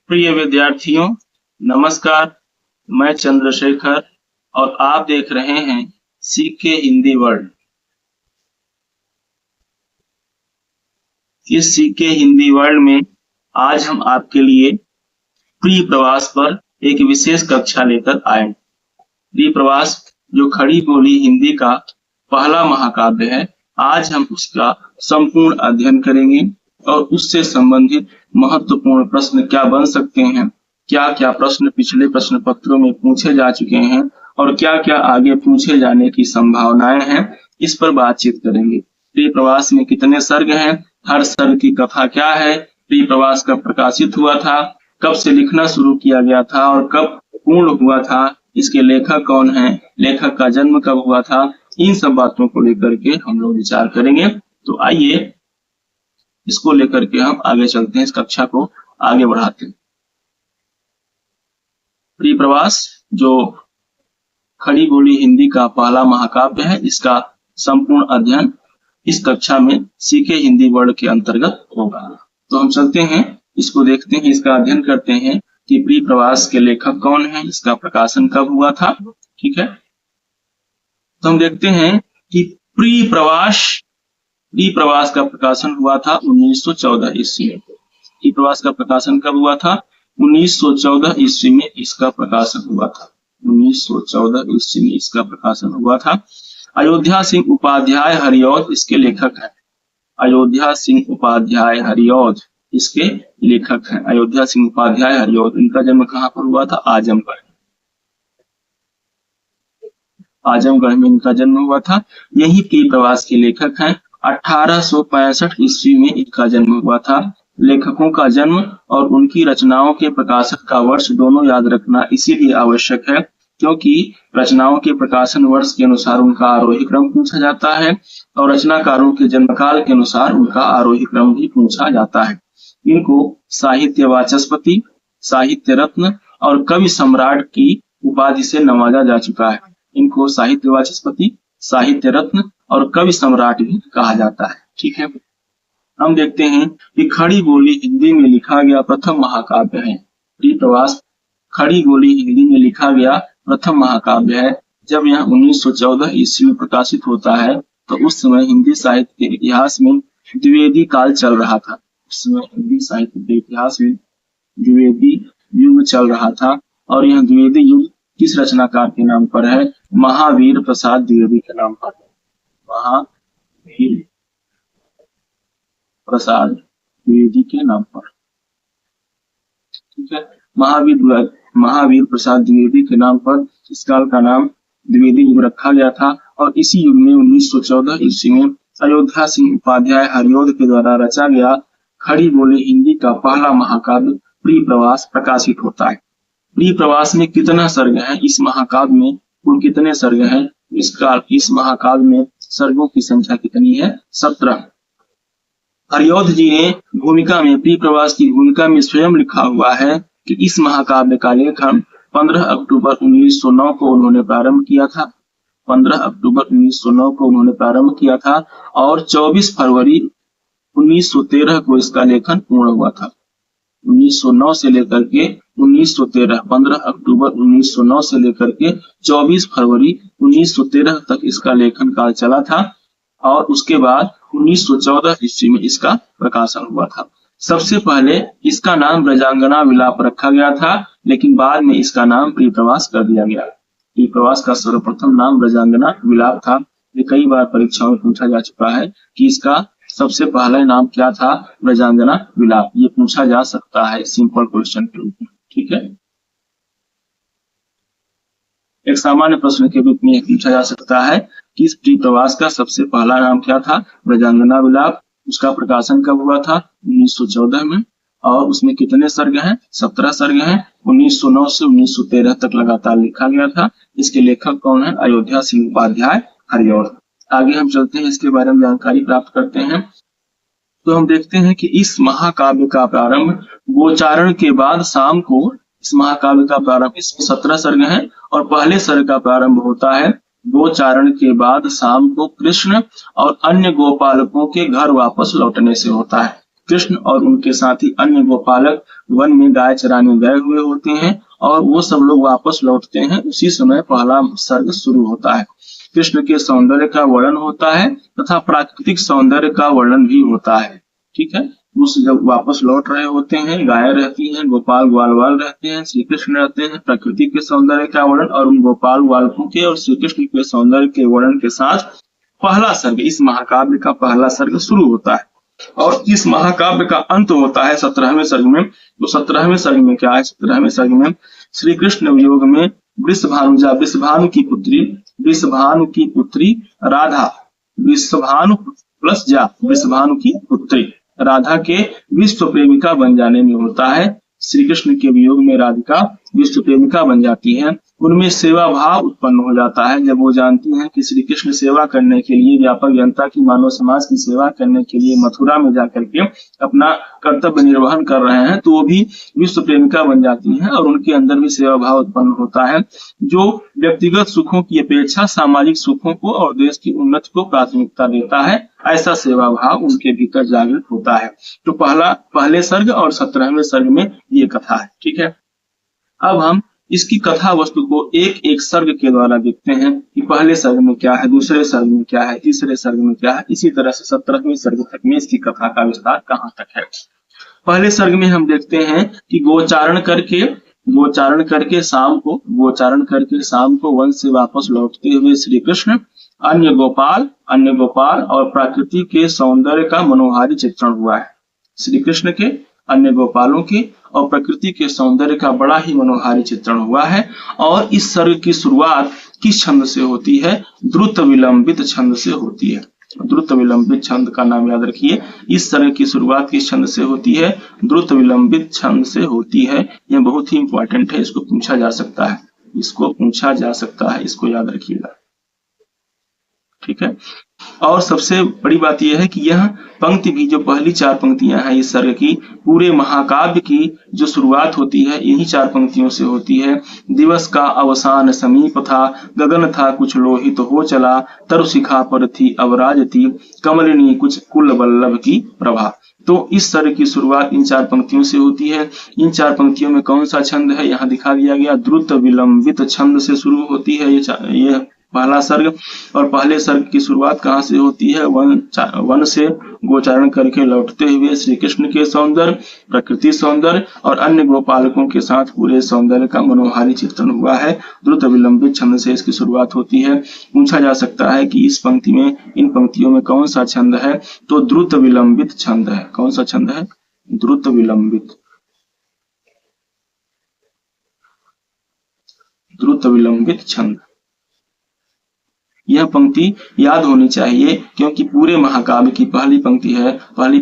प्रिय विद्यार्थियों, नमस्कार। मैं चंद्रशेखर और आप देख रहे हैं सीके हिंदी वर्ल्ड। इस सीके हिंदी वर्ल्ड में आज हम आपके लिए प्री प्रवास पर एक विशेष कक्षा लेकर आए। प्री प्रवास जो खड़ी बोली हिंदी का पहला महाकाव्य है, आज हम उसका संपूर्ण अध्ययन करेंगे और उससे संबंधित महत्वपूर्ण प्रश्न क्या बन सकते हैं, क्या क्या प्रश्न पिछले प्रश्न पत्रों में पूछे जा चुके हैं और क्या क्या आगे पूछे जाने की संभावनाएं हैं, इस पर बातचीत करेंगे। प्री प्रवास में कितने सर्ग हैं, हर सर्ग की कथा क्या है, प्री प्रवास कब प्रकाशित हुआ था, कब से लिखना शुरू किया गया था और कब पूर्ण हुआ था, इसके लेखक कौन है, लेखक का जन्म कब हुआ था, इन सब बातों को लेकर के हम लोग विचार करेंगे। तो आइए इसको लेकर के हम आगे चलते हैं, इस कक्षा को आगे बढ़ाते हैं। प्री प्रवास जो खड़ी बोली हिंदी का पहला महाकाव्य है, इसका संपूर्ण अध्ययन इस कक्षा में सीके हिंदी वर्ल्ड के अंतर्गत होगा। तो हम चलते हैं, इसको देखते हैं, इसका अध्ययन करते हैं कि प्री प्रवास के लेखक कौन है, इसका प्रकाशन कब हुआ था। ठीक है, तो हम देखते हैं कि प्री प्रवास का प्रकाशन हुआ था 1914 ईस्वी में। प्री प्रवास का प्रकाशन कब हुआ था? 1914 ईस्वी में इसका प्रकाशन हुआ था। 1914 ईस्वी में इसका प्रकाशन हुआ था। अयोध्या सिंह उपाध्याय हरिऔध इसके लेखक हैं। अयोध्या सिंह उपाध्याय हरिऔध इसके लेखक हैं। अयोध्या सिंह उपाध्याय हरिऔध, इनका जन्म कहाँ पर हुआ था? आजमगढ़। आजमगढ़ में इनका जन्म हुआ था। यही प्री प्रवास के लेखक हैं। 1865 ईस्वी में इनका जन्म हुआ था। लेखकों का जन्म और उनकी रचनाओं के प्रकाशन का वर्ष दोनों याद रखना इसीलिए आवश्यक है क्योंकि रचनाओं के प्रकाशन वर्ष के अनुसार उनका आरोही क्रम पूछा जाता है और रचनाकारों के जन्मकाल के अनुसार उनका आरोही क्रम भी पूछा जाता है। इनको साहित्य वाचस्पति, साहित्य रत्न और कवि सम्राट की उपाधि से नवाजा जा चुका है। इनको साहित्य वाचस्पति, साहित्य रत्न और कवि सम्राट भी कहा जाता है। ठीक है, हम देखते हैं कि खड़ी बोली हिंदी में लिखा गया प्रथम महाकाव्य है। प्री प्रवास खड़ी बोली हिंदी में लिखा गया प्रथम महाकाव्य है। जब यह 1914 ईस्वी में प्रकाशित होता है तो उस समय हिंदी साहित्य के इतिहास में द्विवेदी काल चल रहा था। उस समय हिंदी साहित्य के इतिहास में द्विवेदी युग चल रहा था और यह द्विवेदी युग किस रचनाकार के नाम पर है? महावीर प्रसाद द्विवेदी के नाम पर। महावीर प्रसाद द्विवेदी के नाम पर। ठीक है, महावीर प्रसाद द्विवेदी के नाम पर इस काल का नाम द्विवेदी युग रखा गया था और इसी युग में 1914 ईस्वी में अयोध्या सिंह उपाध्याय हरिऔध के द्वारा रचा गया खड़ी बोली हिंदी का पहला महाकाव्य प्री प्रवास प्रकाशित होता है। प्री प्रवास में कितना सर्ग है? इस महाकाव्य में कुल कितने सर्ग हैं? इस महाकाव्य में सर्गों की संख्या कितनी है? 17। हरिऔध जी ने भूमिका में, प्री प्रवास की भूमिका में स्वयं लिखा हुआ है कि इस महाकाव्य का लेखन 15 अक्टूबर 1909 को उन्होंने प्रारंभ किया था। 15 अक्टूबर 1909 को उन्होंने प्रारंभ किया था और 24 फरवरी 1913 को इसका लेखन पूर्ण हुआ था। 1909 से लेकर के 1913, 15 अक्टूबर 1909 से लेकर के 24 फरवरी 1913 तक इसका लेखन काल चला था और उसके बाद 1914 ईस्वी में इसका प्रकाशन हुआ था। सबसे पहले इसका नाम ब्रजांगना विलाप रखा गया था, लेकिन बाद में इसका नाम प्री प्रवास कर दिया गया। प्री प्रवास का सर्वप्रथम नाम ब्रजांगना विलाप था। ये कई बार परीक्षाओं में पूछा जा चुका है कि इसका सबसे पहला नाम क्या था? ब्रजांगना विलाप। ये पूछा जा सकता है सिंपल क्वेश्चन के रूप में। ठीक है, एक सामान्य प्रश्न के रूप में पूछा जा सकता है कि इस प्री प्रवास का सबसे पहला नाम क्या था? ब्रजांगना विलाप। उसका प्रकाशन कब हुआ था? 1914 में। और उसमें कितने सर्ग हैं? 17 सर्ग हैं। 1909 से 1913 तक लगातार लिखा गया था। इसके लेखक कौन है? अयोध्या सिंह उपाध्याय हरिऔध। आगे हम चलते हैं, इसके बारे में जानकारी प्राप्त करते हैं। तो हम देखते हैं कि इस महाकाव्य का प्रारंभ गोचारण के बाद शाम को, इस महाकाव्य का प्रारंभ, इसमें 17 सर्ग हैं और पहले सर्ग का प्रारंभ होता है गोचारण के बाद शाम को कृष्ण और अन्य गोपालकों के घर वापस लौटने से होता है। कृष्ण और उनके साथी अन्य गोपालक वन में गाय चराने गए हुए होते हैं और वो सब लोग वापस लौटते हैं। उसी समय पहला सर्ग शुरू होता है। कृष्ण के सौंदर्य का वर्णन होता है तथा प्राकृतिक सौंदर्य का वर्णन भी होता है। ठीक है, उस जब वापस लौट रहे होते हैं, गायें रहती हैं, गोपाल ग्वालवाल रहते हैं, श्री कृष्ण रहते हैं। प्रकृति के सौंदर्य का वर्णन और उन गोपाल ग्वालकों के और श्री कृष्ण के सौंदर्य के वर्णन के साथ पहला सर्ग, इस महाकाव्य का पहला सर्ग शुरू होता है और इस महाकाव्य का अंत होता है 17वें सर्ग में। तो 17वें सर्ग में क्या है? 17वें सर्ग में श्री कृष्ण वियोग में वृषभानुजा, वृषभानु की पुत्री राधा, वृषभानु प्लस जा, वृषभानु की पुत्री राधा के विश्व प्रेमिका बन जाने में होता है। श्री कृष्ण के वियोग में राधिका विश्व प्रेमिका बन जाती है। उनमें सेवा भाव उत्पन्न हो जाता है जब वो जानती हैं कि श्री कृष्ण सेवा करने के लिए, व्यापक जनता की, मानव समाज की सेवा करने के लिए मथुरा में जाकर के अपना कर्तव्य निर्वहन कर रहे हैं, तो वो भी विश्व प्रेमिका बन जाती हैं और उनके अंदर भी सेवा भाव उत्पन्न होता है जो व्यक्तिगत सुखों की अपेक्षा सामाजिक सुखों को और देश की उन्नति को प्राथमिकता देता है। ऐसा सेवा भाव उनके भीतर जागृत होता है। तो पहले सर्ग और 17वें सर्ग में ये कथा है। ठीक है, अब हम इसकी कथा वस्तु को एक एक सर्ग के द्वारा देखते हैं कि पहले सर्ग में क्या है, दूसरे सर्ग में क्या है, तीसरे सर्ग में क्या है। इसी तरह से 17वें सर्ग तक में इसकी कथा का विस्तार कहाँ तक है। पहले सर्ग में हम देखते हैं कि गोचारण करके शाम को वन से वापस लौटते हुए श्री कृष्ण अन्य गोपाल और प्रकृति के सौंदर्य का मनोहारी चित्रण हुआ है। श्री कृष्ण के, अन्य गोपालों के और प्रकृति के सौंदर्य का बड़ा ही मनोहारी चित्रण हुआ है। और इस सर्ग की शुरुआत किस छंद से होती है? द्रुत विलंबित छंद से होती है। द्रुत विलंबित छंद का नाम याद रखिए। इस सर्ग की शुरुआत किस छंद से होती है? द्रुत विलंबित छंद से होती है। यह बहुत ही इंपॉर्टेंट है, इसको पूछा जा सकता है, इसको याद रखिएगा। ठीक है, और सबसे बड़ी बात यह है कि यह पंक्ति भी, जो पहली 4 पंक्तियां हैं इस सर्ग की, पूरे महाकाव्य की जो शुरुआत होती है इन्हीं 4 पंक्तियों से होती है। दिवस का अवसान समीप था, गगन था कुछ लोहित हो चला, तरुशिखा पर थी अवराज थी, कमलिनी कुछ कुल वल्लभ की प्रभा। तो इस सर्ग की शुरुआत इन 4 पंक्तियों से होती है। इन 4 पंक्तियों में कौन सा छंद है यहाँ दिखा दिया गया, द्रुत विलंबित छंद से शुरू होती है ये पहला सर्ग। और पहले सर्ग की शुरुआत कहाँ से होती है? वन से गोचारण करके लौटते हुए श्री कृष्ण के सौंदर्य, प्रकृति सौंदर्य और अन्य गोपालकों के साथ पूरे सौंदर्य का मनोहारी चित्रण हुआ है। द्रुत विलंबित छंद से इसकी शुरुआत होती है। पूछा जा सकता है कि इस पंक्ति में, इन पंक्तियों में कौन सा छंद है? तो द्रुत विलंबित छंद है। कौन सा छंद है? द्रुत विलंबित छंद। यह पंक्ति याद होनी चाहिए क्योंकि पूरे महाकाव्य की पहली पंक्ति है। पहली,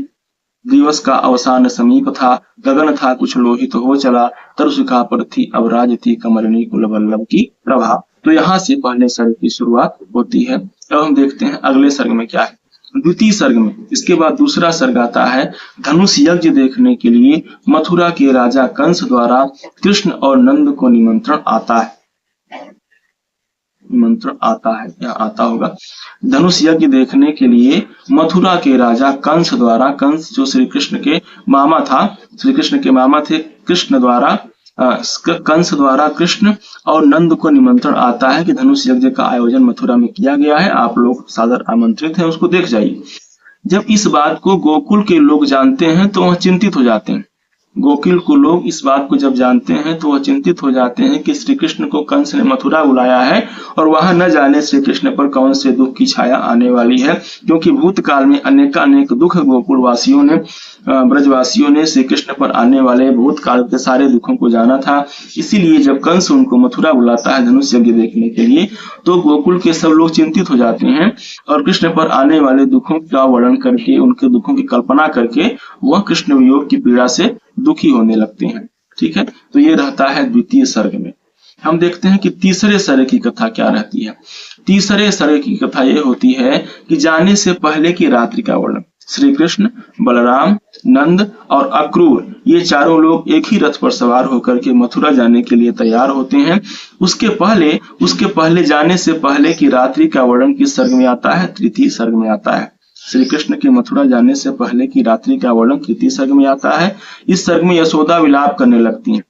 दिवस का अवसान समीप था, गगन था कुछ लोहित हो चला, तरुशिखा पर थी अवराज थी, कमलिनी कुल वल्लभ की प्रभा। तो यहाँ से पहले सर्ग की शुरुआत होती है। अब हम देखते हैं अगले सर्ग में क्या है। द्वितीय सर्ग में, इसके बाद दूसरा सर्ग आता है। धनुष यज्ञ देखने के लिए मथुरा के राजा कंस द्वारा कृष्ण और नंद को निमंत्रण आता है। यहाँ आता होगा। धनुष यज्ञ देखने के लिए मथुरा के राजा कंस द्वारा, कंस जो श्री कृष्ण के मामा थे, कंस द्वारा कृष्ण और नंद को निमंत्रण आता है कि धनुष यज्ञ का आयोजन मथुरा में किया गया है, आप लोग सादर आमंत्रित हैं, उसको देख जाइए। जब इस बात को गोकुल के लोग जानते हैं तो वह चिंतित हो जाते हैं। गोकुल को लोग इस बात को जब जानते हैं तो वह चिंतित हो जाते हैं कि श्री कृष्ण को कंस ने मथुरा बुलाया है और वहां न जाने श्री कृष्ण पर कौन से दुख की छाया आने वाली है, क्योंकि भूतकाल में अनेक दुख गोकुल वासियों ने, ब्रजवासियों ने श्री कृष्ण पर आने वाले भूतकाल के सारे दुखों को जाना था। इसीलिए जब कंस उनको मथुरा बुलाता है धनुष यज्ञ देखने के लिए, तो गोकुल के सब लोग चिंतित हो जाते हैं और कृष्ण पर आने वाले दुखों का वर्णन करके, उनके दुखों की कल्पना करके वह कृष्ण वियोग की पीड़ा से दुखी होने लगते हैं। ठीक है, तो ये रहता है द्वितीय सर्ग में। हम देखते हैं कि तीसरे सर्ग की कथा क्या रहती है। तीसरे सर्ग की कथा ये होती है कि जाने से पहले की रात्रि का वर्णन। श्री कृष्ण, बलराम, नंद और अक्रूर, ये चारों लोग एक ही रथ पर सवार होकर के मथुरा जाने के लिए तैयार होते हैं। उसके पहले जाने से पहले की रात्रि का वर्णन किस सर्ग में आता है? तृतीय सर्ग में आता है। श्री कृष्ण के मथुरा जाने से पहले की रात्रि का वर्णन तृतीय सर्ग में आता है। इस सर्ग में यशोदा विलाप करने लगती हैं।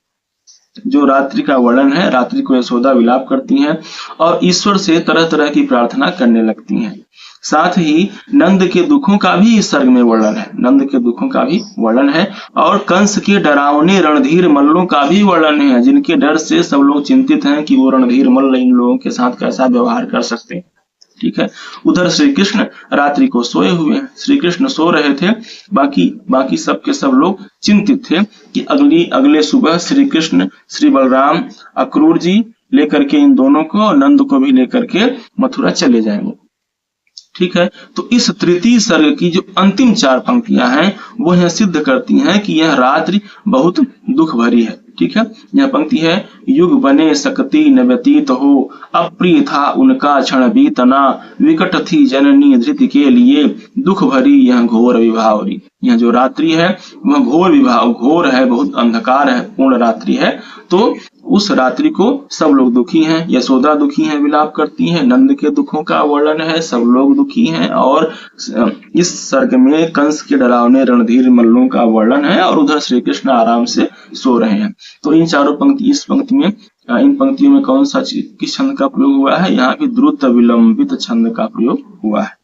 जो रात्रि का वर्णन है, रात्रि को यशोदा विलाप करती हैं और ईश्वर से तरह तरह की प्रार्थना करने लगती हैं। साथ ही नंद के दुखों का भी इस सर्ग में वर्णन है, नंद के दुखों का भी वर्णन है और कंस के डरावने रणधीर मल्लों का भी वर्णन है, जिनके डर से सब लोग चिंतित हैं कि वो रणधीर मल्ल इन लोगों के साथ कैसा व्यवहार कर सकते हैं। ठीक है। उधर श्री कृष्ण रात्रि को सोए हुए हैं, श्री कृष्ण सो रहे थे, बाकी सब के सब लोग चिंतित थे कि अगले सुबह श्री कृष्ण, श्री बलराम, अक्रूर जी लेकर के इन दोनों को और नंद को भी लेकर के मथुरा चले जाएंगे। ठीक है। तो इस तृतीय सर्ग की जो अंतिम 4 पंक्तियां हैं वो यह सिद्ध करती हैं कि यह रात्रि बहुत दुख भरी है। ठीक है। यह पंक्ति है, युग बने सकती न व्यतीत हो, अप्रिय था उनका क्षण बीतना, विकट थी जननी धृति के लिए, दुख भरी यह घोर विभावरी। यह जो रात्रि है वह घोर है, बहुत अंधकार है, पूर्ण रात्रि है। तो उस रात्रि को सब लोग दुखी हैं, यशोदा दुखी हैं, विलाप करती हैं, नंद के दुखों का वर्णन है, सब लोग दुखी हैं और इस सर्ग में कंस के डरावने रणधीर मल्लों का वर्णन है और उधर श्री कृष्ण आराम से सो रहे हैं। तो इन चारों पंक्ति, इस पंक्ति में, इन पंक्तियों में कौन सा किस छंद का प्रयोग हुआ है? यहाँ भी द्रुत विलंबित छंद का प्रयोग हुआ है।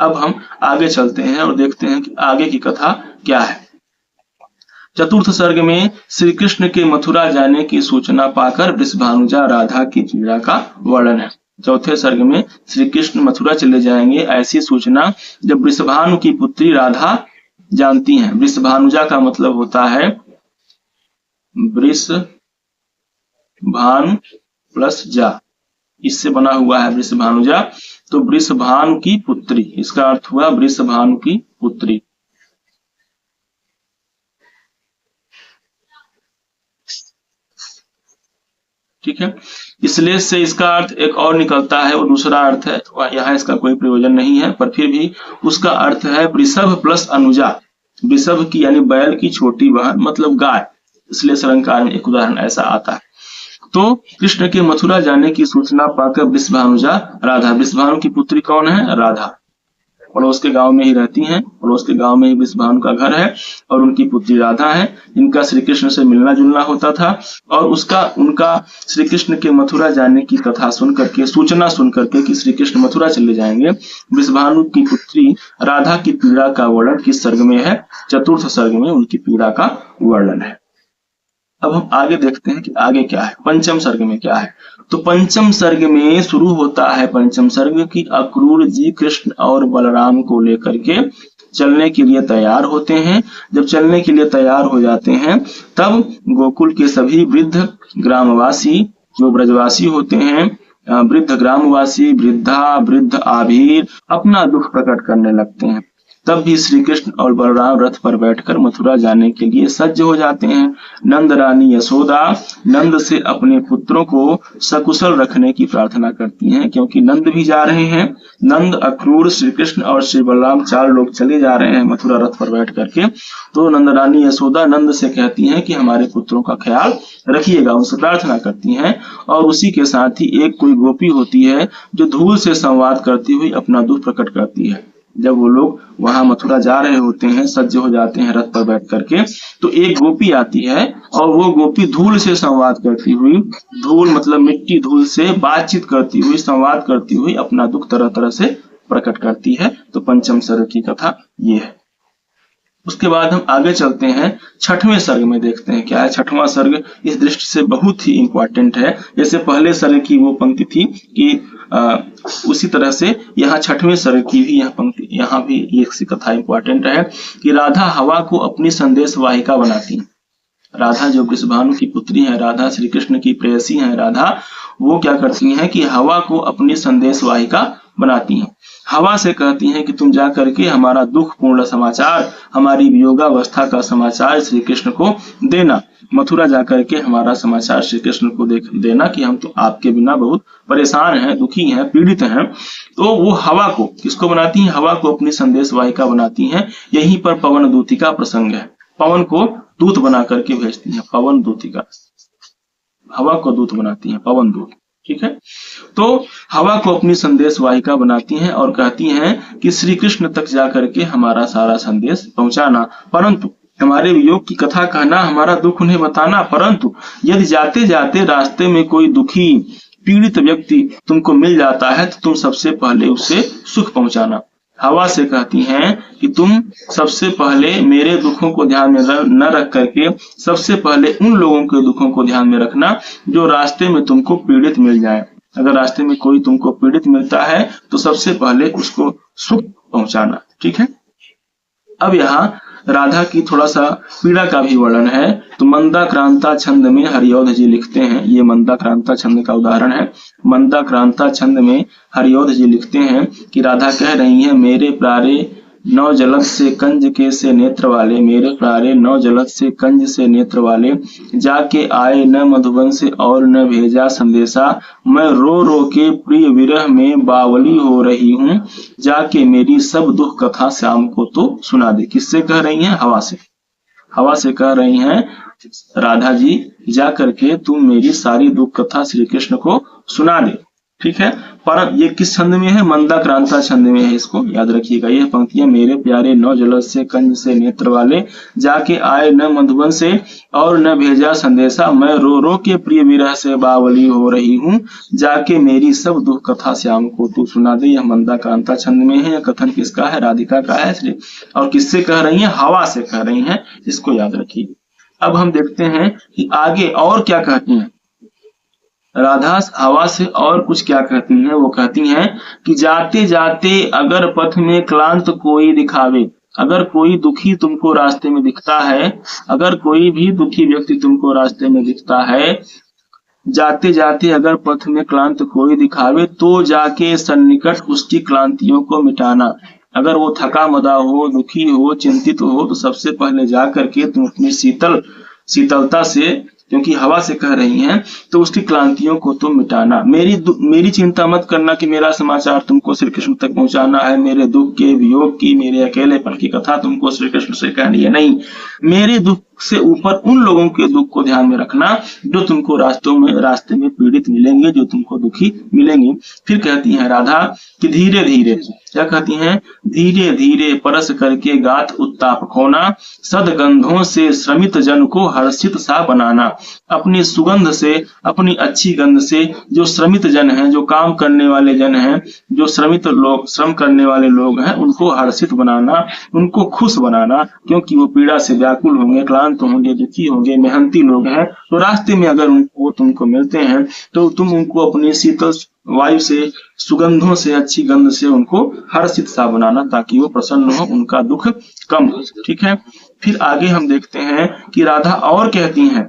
अब हम आगे चलते हैं और देखते हैं कि आगे की कथा क्या है। चतुर्थ सर्ग में श्री कृष्ण के मथुरा जाने की सूचना पाकर वृषभानुजा राधा की पीड़ा का वर्णन है। चौथे सर्ग में श्री कृष्ण मथुरा चले जाएंगे ऐसी सूचना जब वृषभानु की पुत्री राधा जानती हैं। वृषभानुजा का मतलब होता है वृषभानु प्लस जा, इससे बना हुआ है वृषभानुजा। तो वृषभानु की पुत्री, इसका अर्थ हुआ वृषभानु की पुत्री। ठीक है। इसलिए से इसका अर्थ एक और निकलता है, वो दूसरा अर्थ है, यहाँ इसका कोई प्रयोजन नहीं है, पर फिर भी उसका अर्थ है वृषभ प्लस अनुजा। वृषभ की यानी बैल की छोटी बहन, मतलब गाय। इसलिए अलंकार में एक उदाहरण ऐसा आता है। तो कृष्ण के मथुरा जाने की सूचना पाकर वृषभानुजा राधा, वृषभानु की पुत्री कौन है? राधा। पड़ोस के गांव में ही रहती हैं, पड़ोस के गांव में ही वृषभानु का घर है और उनकी पुत्री राधा है। इनका श्री कृष्ण से मिलना जुलना होता था और उनका श्री कृष्ण के मथुरा जाने की कथा सुन करके, सूचना सुन करके कि श्री कृष्ण मथुरा चले जाएंगे, वृषभानु की पुत्री राधा की पीड़ा का वर्णन किस सर्ग में है? चतुर्थ सर्ग में उनकी पीड़ा का वर्णन है। अब हम आगे देखते हैं कि आगे क्या है, पंचम सर्ग में क्या है। तो पंचम सर्ग में शुरू होता है पंचम सर्ग की अक्रूर जी कृष्ण और बलराम को लेकर के चलने के लिए तैयार होते हैं। जब चलने के लिए तैयार हो जाते हैं तब गोकुल के सभी वृद्ध ग्रामवासी, जो ब्रजवासी होते हैं, वृद्ध ग्रामवासी, वृद्ध आभीर अपना दुख प्रकट करने लगते हैं। तब भी श्री कृष्ण और बलराम रथ पर बैठकर मथुरा जाने के लिए सज्ज हो जाते हैं। नंद रानी यशोदा नंद से अपने पुत्रों को सकुशल रखने की प्रार्थना करती हैं, क्योंकि नंद भी जा रहे हैं। नंद, अक्रूर, श्री कृष्ण और श्री बलराम 4 लोग चले जा रहे हैं मथुरा रथ पर बैठ करके। तो नंद रानी यशोदा नंद से कहती हैं कि हमारे पुत्रों का ख्याल रखिएगा, उनसे प्रार्थना करती हैं। और उसी के साथ ही एक कोई गोपी होती है जो धूल से संवाद करती हुई अपना दुख प्रकट करती है। जब वो लोग वहां मथुरा जा रहे होते हैं, सज्ज हो जाते हैं रथ पर बैठ करके, तो एक गोपी आती है और वो गोपी धूल से संवाद करती हुई, धूल मतलब मिट्टी, धूल से बातचीत करती हुई, संवाद करती हुई अपना दुख तरह तरह से प्रकट करती है। तो पंचम सर्ग की कथा ये है। उसके बाद हम आगे चलते हैं, छठवें सर्ग में देखते हैं क्या है। छठवां सर्ग इस दृष्टि से बहुत ही इंपॉर्टेंट है। जैसे पहले सर्ग की वो पंक्ति थी कि उसी तरह से यहाँ छठवें सर्ग की भी यह पंक्ति, यहाँ भी एक सी कथा इंपॉर्टेंट है कि राधा हवा को अपनी संदेश वाहिका बनाती है। राधा जो वृषभानु की पुत्री है, राधा श्री कृष्ण की प्रेयसी है राधा, वो क्या करती हैं कि हवा को अपनी संदेश वाहिका बनाती हैं। हवा से कहती हैं कि तुम जा करके हमारा दुख पूर्ण समाचार, हमारी वियोगावस्था का समाचार श्री कृष्ण को देना। मथुरा जाकर के हमारा समाचार श्री कृष्ण को देना कि हम तो आपके बिना बहुत परेशान हैं, दुखी हैं, पीड़ित हैं। तो वो हवा को किसको बनाती हैं? हवा को अपनी संदेश वाहिका बनाती हैं। यहीं पर पवन दूतिका प्रसंग है। पवन को दूत बना करके भेजती है, पवन दूतिका, हवा को दूत बनाती है, पवन दूत। ठीक है। तो हवा को अपनी संदेश वाहिका बनाती हैं और कहती हैं कि श्री कृष्ण तक जाकर के हमारा सारा संदेश पहुंचाना, परंतु हमारे वियोग की कथा कहना, हमारा दुख उन्हें बताना। परंतु यदि जाते जाते रास्ते में कोई दुखी पीड़ित व्यक्ति तुमको मिल जाता है तो तुम सबसे पहले उसे सुख पहुंचाना। हवा से कहती हैं कि तुम सबसे पहले मेरे दुखों को ध्यान में न रख करके सबसे पहले उन लोगों के दुखों को ध्यान में रखना जो रास्ते में तुमको पीड़ित मिल जाए। अगर रास्ते में कोई तुमको पीड़ित मिलता है तो सबसे पहले उसको सुख पहुंचाना। ठीक है। अब यहाँ राधा की थोड़ा सा पीड़ा का भी वर्णन है। तो मंदाक्रांता छंद में हरिऔध जी लिखते हैं, ये मंदाक्रांता छंद का उदाहरण है। मंदाक्रांता छंद में हरिऔध जी लिखते हैं कि राधा कह रही हैं, मेरे प्यारे नौ जलद से कंज के से नेत्र वाले, मेरे प्यारे नौ जलद से कंज से नेत्र वाले, जाके आए न मधुबन से और न भेजा संदेशा, मैं रो रो के प्रिय विरह में बावली हो रही हूँ, जाके मेरी सब दुख कथा श्याम को तो सुना दे। किससे कह रही हैं? हवा से। हवा से कह रही हैं, राधा जी जा करके तुम मेरी सारी दुख कथा श्री कृष्ण को सुना दे। ठीक है। पर ये किस छंद में है? मंदाक्रांता छंद में है, इसको याद रखिएगा। यह पंक्तियां, मेरे प्यारे नौ जलद से कंज से नेत्र वाले, जाके आए न मधुबन से और न भेजा संदेशा, मैं रो रो के प्रिय विरह से बावली हो रही हूँ, जाके मेरी सब दुख कथा श्याम को तू सुना दे। यह मंदाक्रांता छंद में है। यह कथन किसका है? राधिका का है। इसलिए और किससे कह रही है? हवा से कह रही है। इसको याद रखिए। अब हम देखते हैं कि आगे और क्या कहती हैं राधा हवा से, और कुछ क्या कहती हैं। वो कहती हैं कि जाते जाते अगर पथ में क्लांत कोई दिखावे, अगर कोई दुखी तुमको रास्ते में दिखता है, अगर कोई भी दुखी व्यक्ति तुमको रास्ते में दिखता है, जाते जाते अगर पथ में क्लांत कोई दिखावे, तो जाके सन्निकट उसकी क्लांतियों को मिटाना। अगर वो थका मदा हो, दुखी हो, चिंतित हो, तो सबसे पहले जा करके तुम अपनी शीतलता से, क्योंकि हवा से कह रही हैं, तो उसकी क्लांतियों को तुम मिटाना। मेरी चिंता मत करना कि मेरा समाचार तुमको श्री कृष्ण तक पहुंचाना है, मेरे दुख के, वियोग की, मेरे अकेलेपन की कथा तुमको श्री कृष्ण से कहनी है। नहीं, मेरे दुख से ऊपर उन लोगों के दुख को ध्यान में रखना जो तुमको रास्ते में पीड़ित मिलेंगे, जो तुमको दुखी मिलेंगे। फिर कहती हैं राधा कि धीरे धीरे, क्या कहती हैं? धीरे धीरे परस करके गात उत्ताप खोना, सदगंधों से श्रमित जन को हर्षित सा बनाना। अपनी सुगंध से, अपनी अच्छी गंध से जो श्रमित जन हैं, जो काम करने वाले जन हैं, जो श्रम करने वाले लोग हैं, उनको हर्षित बनाना, उनको खुश बनाना, क्योंकि वो पीड़ा से व्याकुल होंगे, क्लांत होंगे, दुखी होंगे, मेहनती लोग हैं। तो रास्ते में अगर वो तुमको मिलते हैं तो तुम उनको अपनी शीतल वायु से, सुगंधों से, अच्छी गंध से उनको हर्षित सा बनाना, ताकि वो प्रसन्न हो, उनका दुख कम हो। ठीक है। फिर आगे हम देखते हैं कि राधा और कहती हैं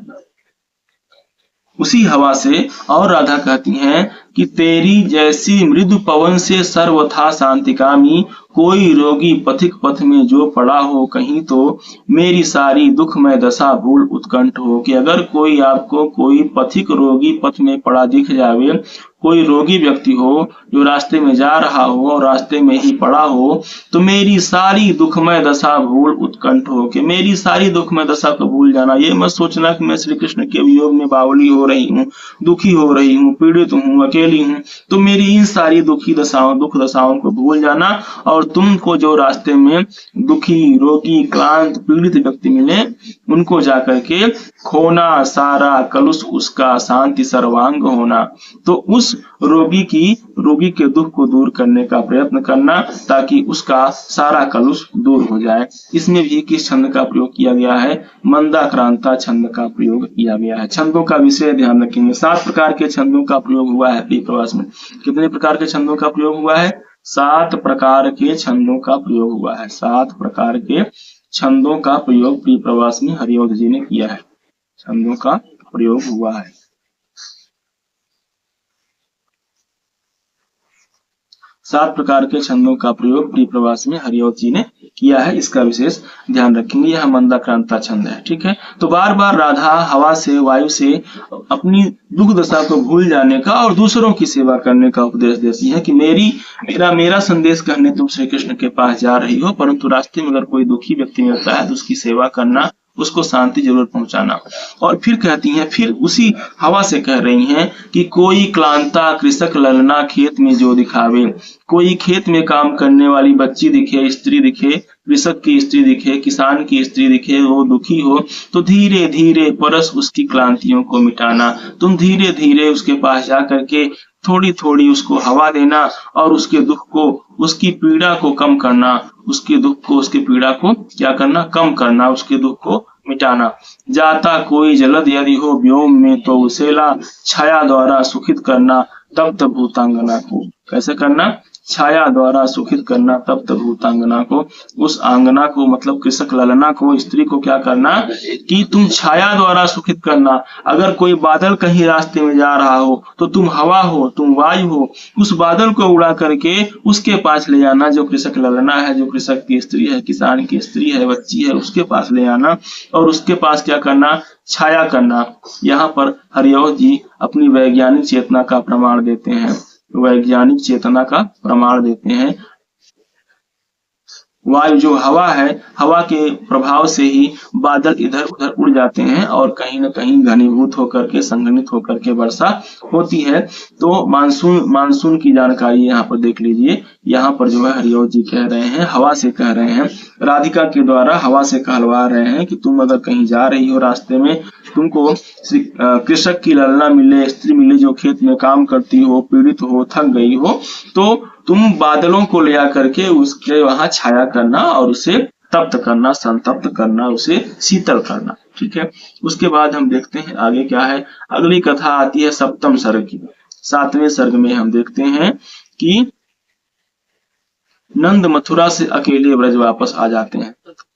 उसी हवा से, और राधा कहती हैं कि तेरी जैसी मृदु पवन से सर्वथा शांतिकामी, कोई रोगी पथिक पथ में जो पड़ा हो कहीं, तो मेरी सारी दुखमय दशा भूल उत्कंठ हो। कि अगर कोई आपको कोई पथिक रोगी पथ में पड़ा दिख जावे, कोई रोगी व्यक्ति हो जो रास्ते में जा रहा हो और रास्ते में ही पड़ा हो, तो मेरी सारी दुखमय दशा भूल उत्कंठ हो। कि मेरी सारी दुखमय दशा को भूल जाना। ये मत सोचना कि मैं श्री कृष्ण के वियोग में बावली हो रही हूँ, दुखी हो रही हूँ, पीड़ित हूँ, अकेली हूँ। तो मेरी इन सारी दुख दशाओं को भूल जाना, और तुमको जो रास्ते में दुखी, रोगी, क्लांत, पीड़ित व्यक्ति मिले, उनको जाकर के खोना सारा कलुष उसका, शांति सर्वांग होना। तो उस रोगी के दुख को दूर करने का प्रयत्न करना, ताकि उसका सारा कलुष दूर हो जाए। इसमें भी किस छंद का प्रयोग किया गया है? मंदाक्रांता छंद का प्रयोग किया गया है। छंदों का विषय ध्यान रखेंगे। 7 प्रकार के छंदों का प्रयोग हुआ है प्रिय प्रवास में। कितने प्रकार के छंदों का प्रयोग हुआ है? 7 प्रकार के छंदों का प्रयोग हुआ है। 7 प्रकार के छंदों का प्रयोग प्रिय प्रवास में हरिऔध जी ने किया है। छंदों का प्रयोग हुआ है। 7 प्रकार के छंदों का प्रयोग प्रिय प्रवास में हरिऔध जी ने किया है। इसका विशेष ध्यान रखेंगे। यह मंदाक्रांता छंद है। ठीक है। तो बार बार राधा हवा से, वायु से अपनी दुख दशा को भूल जाने का और दूसरों की सेवा करने का उपदेश देती है कि मेरा संदेश कहने तुम श्री कृष्ण के पास जा रही हो, परंतु रास्ते में अगर कोई दुखी व्यक्ति मिलता है तो उसकी सेवा करना, उसको शांति जरूर पहुंचाना। और फिर कहती हैं, फिर उसी हवा से कह रही हैं कि कोई क्लांता कृषक ललना खेत में जो दिखावे, कोई खेत में काम करने वाली बच्ची दिखे, स्त्री दिखे, कृषक की स्त्री दिखे, किसान की स्त्री दिखे, वो दुखी हो तो धीरे धीरे परस उसकी क्लांतियों को मिटाना। तुम धीरे धीरे उसके पास जा करके थोड़ी थोड़ी उसको हवा देना और उसके दुख को, उसकी पीड़ा को कम करना, उसके दुख को, उसकी पीड़ा को क्या करना, कम करना, उसके दुख को मिटाना। जाता कोई जलद यदि हो व्योम में तो उसेला, छाया द्वारा सुखित करना तप्त भूतांगना को। कैसे करना, छाया द्वारा सुखित करना तप्त भूतांगना को। उस आंगना को मतलब कृषक ललना को, स्त्री को क्या करना कि तुम छाया द्वारा सुखित करना। अगर कोई बादल कहीं रास्ते में जा रहा हो तो तुम हवा हो, तुम वायु हो, उस बादल को उड़ा करके उसके पास ले जाना, जो कृषक ललना है, जो कृषक की स्त्री है, किसान की स्त्री है, बच्ची है, उसके पास ले जाना और उसके पास क्या करना, छाया करना। यहाँ पर हरिओं जी अपनी वैज्ञानिक चेतना का प्रमाण देते हैं, वैज्ञानिक चेतना का प्रमाण देते हैं। वायु जो हवा है, हवा के प्रभाव से ही बादल इधर उधर उड़ जाते हैं और कहीं न कहीं घनीभूत होकर के, संघनित होकर के वर्षा होती है। तो मानसून की जानकारी यहाँ पर देख लीजिए। यहाँ पर जो है हरिओं जी कह रहे हैं, हवा से कह रहे हैं, राधिका के द्वारा हवा से कहलवा रहे हैं कि तुम अगर कहीं जा रही हो, रास्ते में तुमको कृषक की ललना मिले, स्त्री मिले जो खेत में काम करती हो, पीड़ित हो, थक गई हो, तो तुम बादलों को ले आकर के उसके वहां छाया करना और उसे तप्त करना, संतप्त करना, उसे शीतल करना। ठीक है। उसके बाद हम देखते हैं आगे क्या है। अगली कथा आती है सप्तम सर्ग की। 7वें सर्ग में हम देखते हैं कि नंद मथुरा से अकेले ब्रज वापस आ जाते हैं।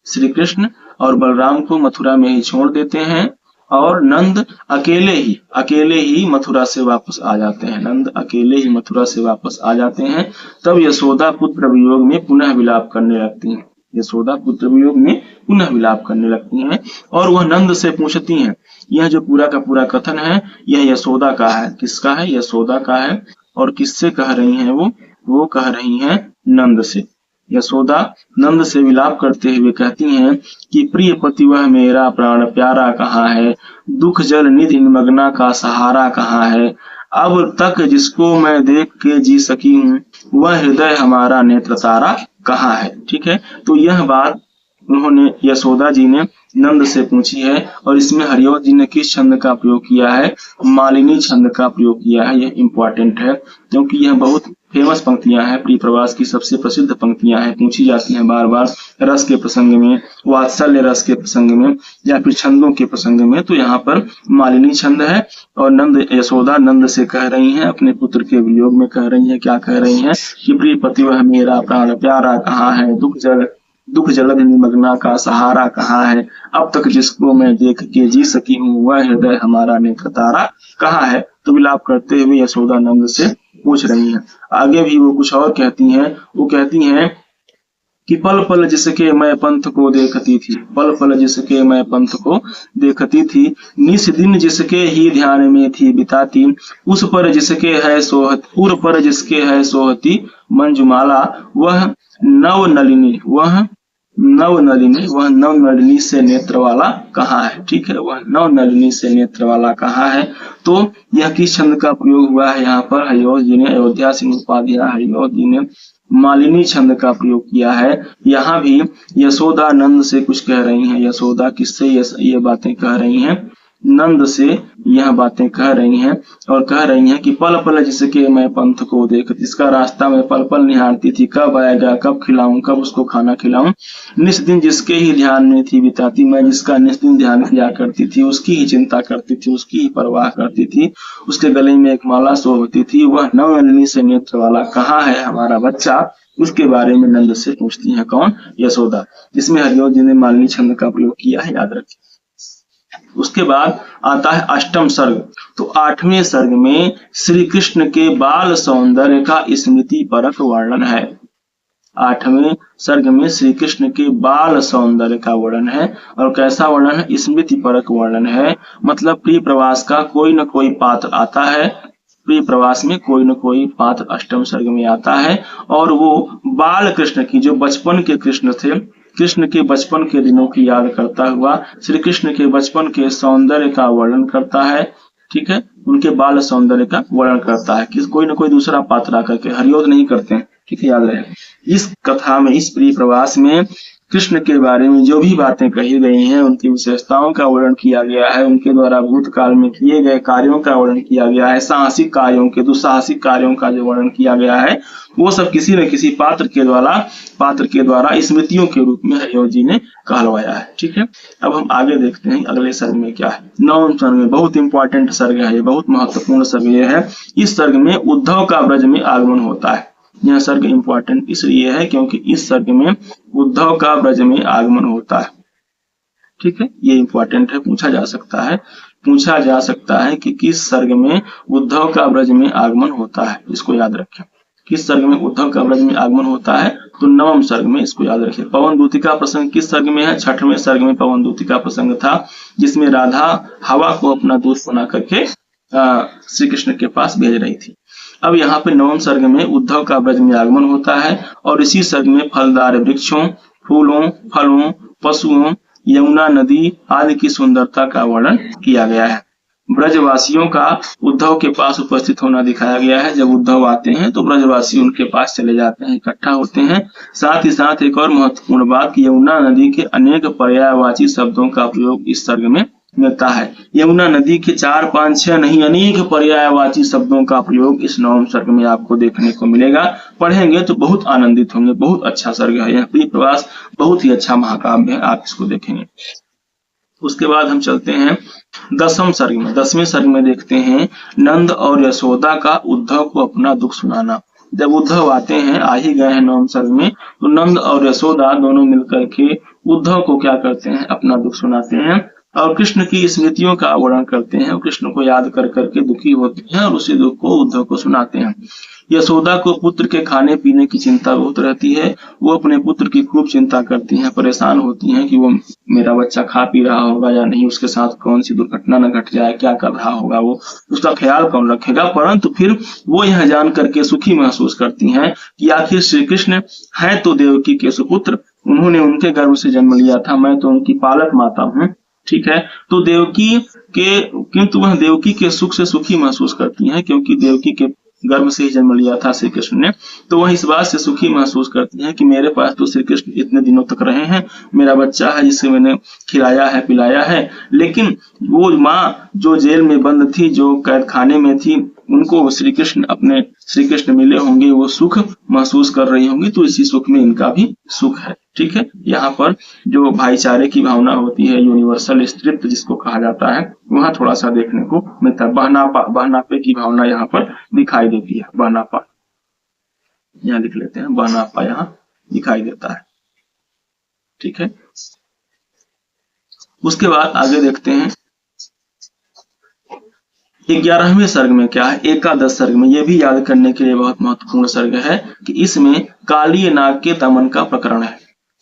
श्री कृष्ण और बलराम को मथुरा में ही छोड़ देते हैं और नंद अकेले ही मथुरा से वापस आ जाते हैं। नंद अकेले ही मथुरा से वापस आ जाते हैं। तब यशोदा पुत्र वियोग में पुनः विलाप करने लगती हैं। यशोदा पुत्र वियोग में पुनः विलाप करने लगती हैं और वह नंद से पूछती हैं। यह जो पूरा का पूरा कथन है, यह यशोदा का है। किसका है? यशोदा का है। और किससे कह रही हैं वो कह रही हैं नंद से। यशोदा नंद से विलाप करते हुए कहती हैं कि प्रिय पति वह मेरा प्राण प्यारा कहाँ है, दुख जल निधि निमग्ना का सहारा कहाँ है, अब तक जिसको मैं देख के जी सकी हूँ वह हृदय हमारा नेत्र तारा कहाँ है। ठीक है। तो यह बात उन्होंने, यशोदा जी ने नंद से पूछी है और इसमें हरिओं जी ने किस छंद का प्रयोग किया है? मालिनी छंद का प्रयोग किया है। यह इंपॉर्टेंट है क्योंकि यह बहुत फेमस पंक्तियां हैं, प्रिय प्रवास की सबसे प्रसिद्ध पंक्तियां हैं, पूछी जाती हैं बार बार रस के प्रसंग में, वात्सल्य रस के प्रसंग में या फिर छंदों के प्रसंग में। तो यहाँ पर मालिनी छंद है और यशोदा नंद से कह रही हैं, अपने पुत्र के वियोग में कह रही हैं। क्या कह रही हैं कि प्रिय पति वह मेरा प्राण प्यारा कहाँ है, दुख जलद निमग्ना का सहारा कहाँ है, अब तक जिसको मैं देख के जी सकी हूँ वह हृदय हमारा नेत्र तारा कहाँ है। तो विलाप करते हुए यशोदा नंद से पूछ रही हैं। आगे भी वो कुछ और कहती हैं। वो कहती हैं कि पल पल जिसके मैं पंथ को देखती थी, पल पल जिसके मैं पंथ को देखती थी, निस दिन जिसके ही ध्यान में थी बिताती, उस पर जिसके है सोहत, उर पर जिसके है सोहती मंजुमाला, वह नव नलिनी से नेत्र वाला कहाँ है। ठीक है। वह नव नलिनी से नेत्र वाला कहाँ है। तो यह किस छंद का प्रयोग हुआ है? यहाँ पर हरिओं जी ने, अयोध्या सिंह उपाध्याय हरिओं जी ने मालिनी छंद का प्रयोग किया है। यहाँ भी यशोदा नंद से कुछ कह रही हैं। यशोदा किससे ये बातें कह रही हैं? नंद से यह बातें कह रही हैं और कह रही हैं कि पल पल जिसके मैं पंथ को देखती, इसका रास्ता मैं पल पल निहारती थी, कब आएगा, कब खिलाऊं, कब उसको खाना खिलाऊं। निस दिन जिसके ही ध्यान में थी बिताती, मैं जिसका निस दिन ध्यान किया करती थी, उसकी ही चिंता करती थी, उसकी ही परवाह करती थी, उसके गले में एक माला शोभती थी, वह नवनलिनी से नेत्र वाला कहाँ है हमारा बच्चा, उसके बारे में नंद से पूछती है। कौन? यशोदा। जिसमें हरिओं जी ने मालिनी छंद का प्रयोग किया है, याद रखिए। उसके बाद आता है अष्टम सर्ग। तो 8वें सर्ग में श्री कृष्ण के बाल सौंदर्य का स्मृति परक वर्णन है। 8वें सर्ग में श्री कृष्ण के बाल सौंदर्य का वर्णन है। और कैसा वर्णन है? स्मृति परक वर्णन है। मतलब प्रिय प्रवास का कोई न कोई पात्र आता है, प्रिय प्रवास में कोई न कोई पात्र अष्टम सर्ग में आता है और वो बाल कृष्ण की, जो बचपन के कृष्ण थे, कृष्ण के बचपन के दिनों की याद करता हुआ श्री कृष्ण के बचपन के सौंदर्य का वर्णन करता है। ठीक है, उनके बाल सौंदर्य का वर्णन करता है कि कोई न कोई दूसरा पात्र आकर के, हरियोध नहीं करते हैं। ठीक है, याद रहे। इस कथा में, इस प्रिय प्रवास में कृष्ण के बारे में जो भी बातें कही गई हैं, उनकी विशेषताओं का वर्णन किया गया है, उनके द्वारा भूतकाल में किए गए कार्यों का वर्णन किया गया है, साहसिक कार्यों के, दुस्साहसिक कार्यों का जो वर्णन किया गया है, वो सब किसी न किसी पात्र के द्वारा स्मृतियों के रूप में हरियों जी ने कहलवाया है। ठीक है, अब हम आगे देखते हैं अगले सर्ग में क्या है। 9वें सर्ग में बहुत इंपॉर्टेंट सर्ग है, ये बहुत महत्वपूर्ण सर्ग ये है। इस सर्ग में उद्धव का ब्रज में आगमन होता है। यह सर्ग इंपॉर्टेंट इसलिए है क्योंकि इस सर्ग में उद्धव का ब्रज में आगमन होता है। ठीक है, ये इंपॉर्टेंट है, पूछा जा सकता है कि किस सर्ग में उद्धव का ब्रज में आगमन होता है, इसको याद रखें। किस सर्ग में उद्धव का ब्रज में आगमन होता है, तो 9वें सर्ग में, इसको याद रखिए। पवन दूती का प्रसंग किस सर्ग में है? 6वें सर्ग में पवन दूती का प्रसंग था, जिसमें राधा हवा को अपना दोस्त बना करके श्री कृष्ण के पास भेज रही थी। अब यहाँ पे 9वें सर्ग में उद्धव का ब्रज में आगमन होता है और इसी सर्ग में फलदार वृक्षों, फूलों, फलों, पशुओं, यमुना नदी आदि की सुंदरता का वर्णन किया गया है। ब्रजवासियों का उद्धव के पास उपस्थित होना दिखाया गया है। जब उद्धव आते हैं तो ब्रजवासी उनके पास चले जाते हैं, इकट्ठा होते हैं। साथ ही साथ एक और महत्वपूर्ण बात, यमुना नदी के अनेक पर्यायवाची शब्दों का प्रयोग इस सर्ग में मिलता है। यमुना नदी के 4, 5, 6 नहीं, अनेक पर्यायवाची शब्दों का प्रयोग इस 9वें सर्ग में आपको देखने को मिलेगा। पढ़ेंगे तो बहुत आनंदित होंगे। बहुत अच्छा सर्ग है यह। प्रिय प्रवास बहुत ही अच्छा महाकाव्य है, आप इसको देखेंगे। उसके बाद हम चलते हैं 10वें सर्ग में। 10वें सर्ग में देखते हैं नंद और यशोदा का उद्धव को अपना दुख सुनाना। जब उद्धव आते हैं, आ ही गए हैं 9वें सर्ग में, तो नंद और यशोदा दोनों मिलकर के उद्धव को क्या करते हैं, अपना दुख सुनाते हैं और कृष्ण की स्मृतियों का वर्णन करते हैं। कृष्ण को याद कर करके दुखी होते हैं और उसी दुख को उद्धव को सुनाते हैं। यशोदा को पुत्र के खाने पीने की चिंता बहुत रहती है। वो अपने पुत्र की खूब चिंता करती हैं, परेशान होती हैं कि वो मेरा बच्चा खा पी रहा होगा या नहीं, उसके साथ कौन सी दुर्घटना न घट जाए, क्या कर रहा होगा वो, उसका ख्याल कौन रखेगा। परंतु फिर वो यह जान करके सुखी महसूस करती हैं कि आखिर श्री कृष्ण है तो देवकी के सुपुत्र, उन्होंने उनके गर्भ से जन्म लिया था, मैं तो उनकी पालक माता हूँ। ठीक है, तो किंतु वह देवकी के सुख से सुखी महसूस करती हैं, क्योंकि देवकी के गर्भ से ही जन्म लिया था श्री कृष्ण ने। तो वह इस बात से सुखी महसूस करती हैं कि मेरे पास तो श्री कृष्ण इतने दिनों तक रहे हैं, मेरा बच्चा है जिसे मैंने खिलाया है, पिलाया है। लेकिन वो माँ जो जेल में बंद थी, जो कैद खाने में थी, उनको श्री कृष्ण मिले होंगे, वो सुख महसूस कर रही होंगी, तो इसी सुख में इनका भी सुख है। ठीक है, यहाँ पर जो भाईचारे की भावना होती है, यूनिवर्सल स्पिरिट जिसको कहा जाता है, वहाँ थोड़ा सा देखने को मिलता है। बहनापे की भावना यहाँ पर दिखाई देती है। बहनापा यहाँ लिख लेते हैं, बहनापा यहाँ दिखाई देता है। ठीक है, उसके बाद आगे देखते हैं 11वें सर्ग में क्या है। एकादश सर्ग में, यह भी याद करने के लिए बहुत महत्वपूर्ण सर्ग है कि इसमें काली नाग के दमन का प्रकरण है।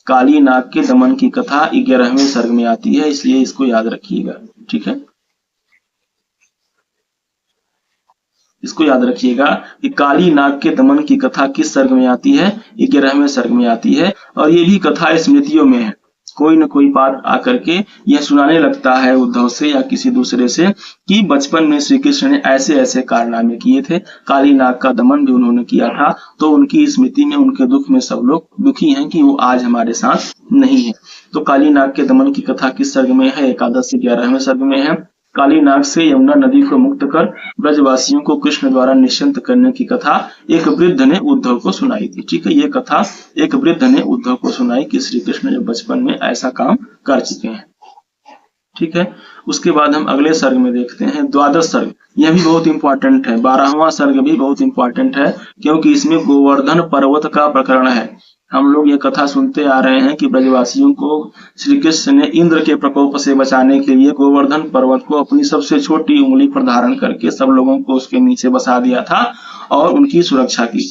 काली नाग के दमन की कथा 11वें सर्ग में आती है, इसलिए इसको याद रखिएगा। ठीक है, इसको याद रखिएगा कि काली नाग के दमन की कथा किस सर्ग में आती है, 11वें सर्ग में आती है। और ये भी कथा स्मृतियों में है। कोई न कोई पात्र आकर के यह सुनाने लगता है उद्धव से या किसी दूसरे से कि बचपन में श्री कृष्ण ने ऐसे ऐसे कारनामे किए थे, काली नाग का दमन भी उन्होंने किया था। तो उनकी स्मृति में, उनके दुख में सब लोग दुखी हैं कि वो आज हमारे साथ नहीं है। तो काली नाग के दमन की कथा किस सर्ग में है? एकादश 11वें सर्ग में है। काली नाग से यमुना नदी को मुक्त कर ब्रजवासियों को कृष्ण द्वारा निश्चिंत करने की कथा एक वृद्ध ने उद्धव को सुनाई थी। ठीक है, ये कथा एक वृद्ध ने उद्धव को सुनाई कि श्री कृष्ण जब बचपन में ऐसा काम कर चुके हैं। ठीक है, उसके बाद हम अगले सर्ग में देखते हैं द्वादश सर्ग। यह भी बहुत इंपॉर्टेंट है। 12वां सर्ग भी बहुत इंपॉर्टेंट है, क्योंकि इसमें गोवर्धन पर्वत का प्रकरण है। हम लोग ये कथा सुनते आ रहे हैं कि ब्रजवासियों को श्री कृष्ण ने इंद्र के प्रकोप से बचाने के लिए गोवर्धन पर्वत को अपनी सबसे छोटी उंगली पर धारण करके सब लोगों को उसके नीचे बसा दिया था और उनकी सुरक्षा की।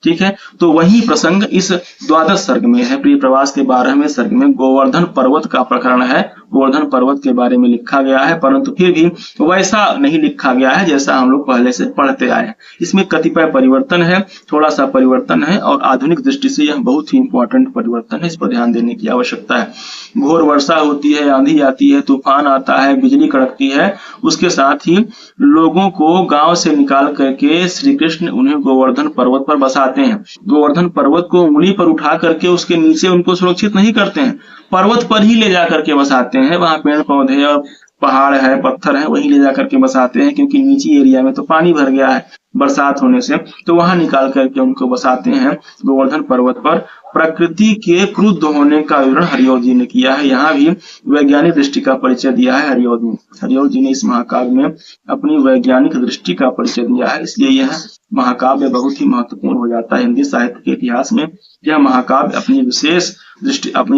ठीक है, तो वही प्रसंग इस द्वादश सर्ग में है। प्रिय प्रवास के 12वें सर्ग में गोवर्धन पर्वत का प्रकरण है गोवर्धन पर्वत के बारे में लिखा गया है, परंतु फिर भी वैसा नहीं लिखा गया है जैसा हम लोग पहले से पढ़ते आए हैं। इसमें कतिपय परिवर्तन है, थोड़ा सा परिवर्तन है, और आधुनिक दृष्टि से यह बहुत ही इंपॉर्टेंट परिवर्तन है, इस पर ध्यान देने की आवश्यकता है। घोर वर्षा होती है, आंधी आती है, तूफान आता है, बिजली कड़कती है, उसके साथ ही लोगों को गांव से निकाल करके श्री कृष्ण उन्हें गोवर्धन पर्वत पर बसाते हैं। गोवर्धन पर्वत को उंगली पर उठा करके उसके नीचे उनको सुरक्षित नहीं करते हैं, पर्वत पर ही ले जा करके बसाते हैं। वहां पेड़ पौधे और पहाड़ है, पत्थर है, वहीं ले जा करके बसाते हैं, क्योंकि नीची एरिया में तो पानी भर गया है बरसात होने से, तो वहां निकाल करके उनको बसाते हैं गोवर्धन पर्वत पर। प्रकृति के क्रुद्ध होने का विवरण हरिऔध जी ने किया है। यहाँ भी वैज्ञानिक दृष्टि का परिचय दिया है हरिऔध जी ने इस महाकाव्य में अपनी वैज्ञानिक दृष्टि का परिचय दिया है, इसलिए यह महाकाव्य बहुत ही महत्वपूर्ण हो जाता है हिंदी साहित्य के इतिहास में। यह महाकाव्य अपनी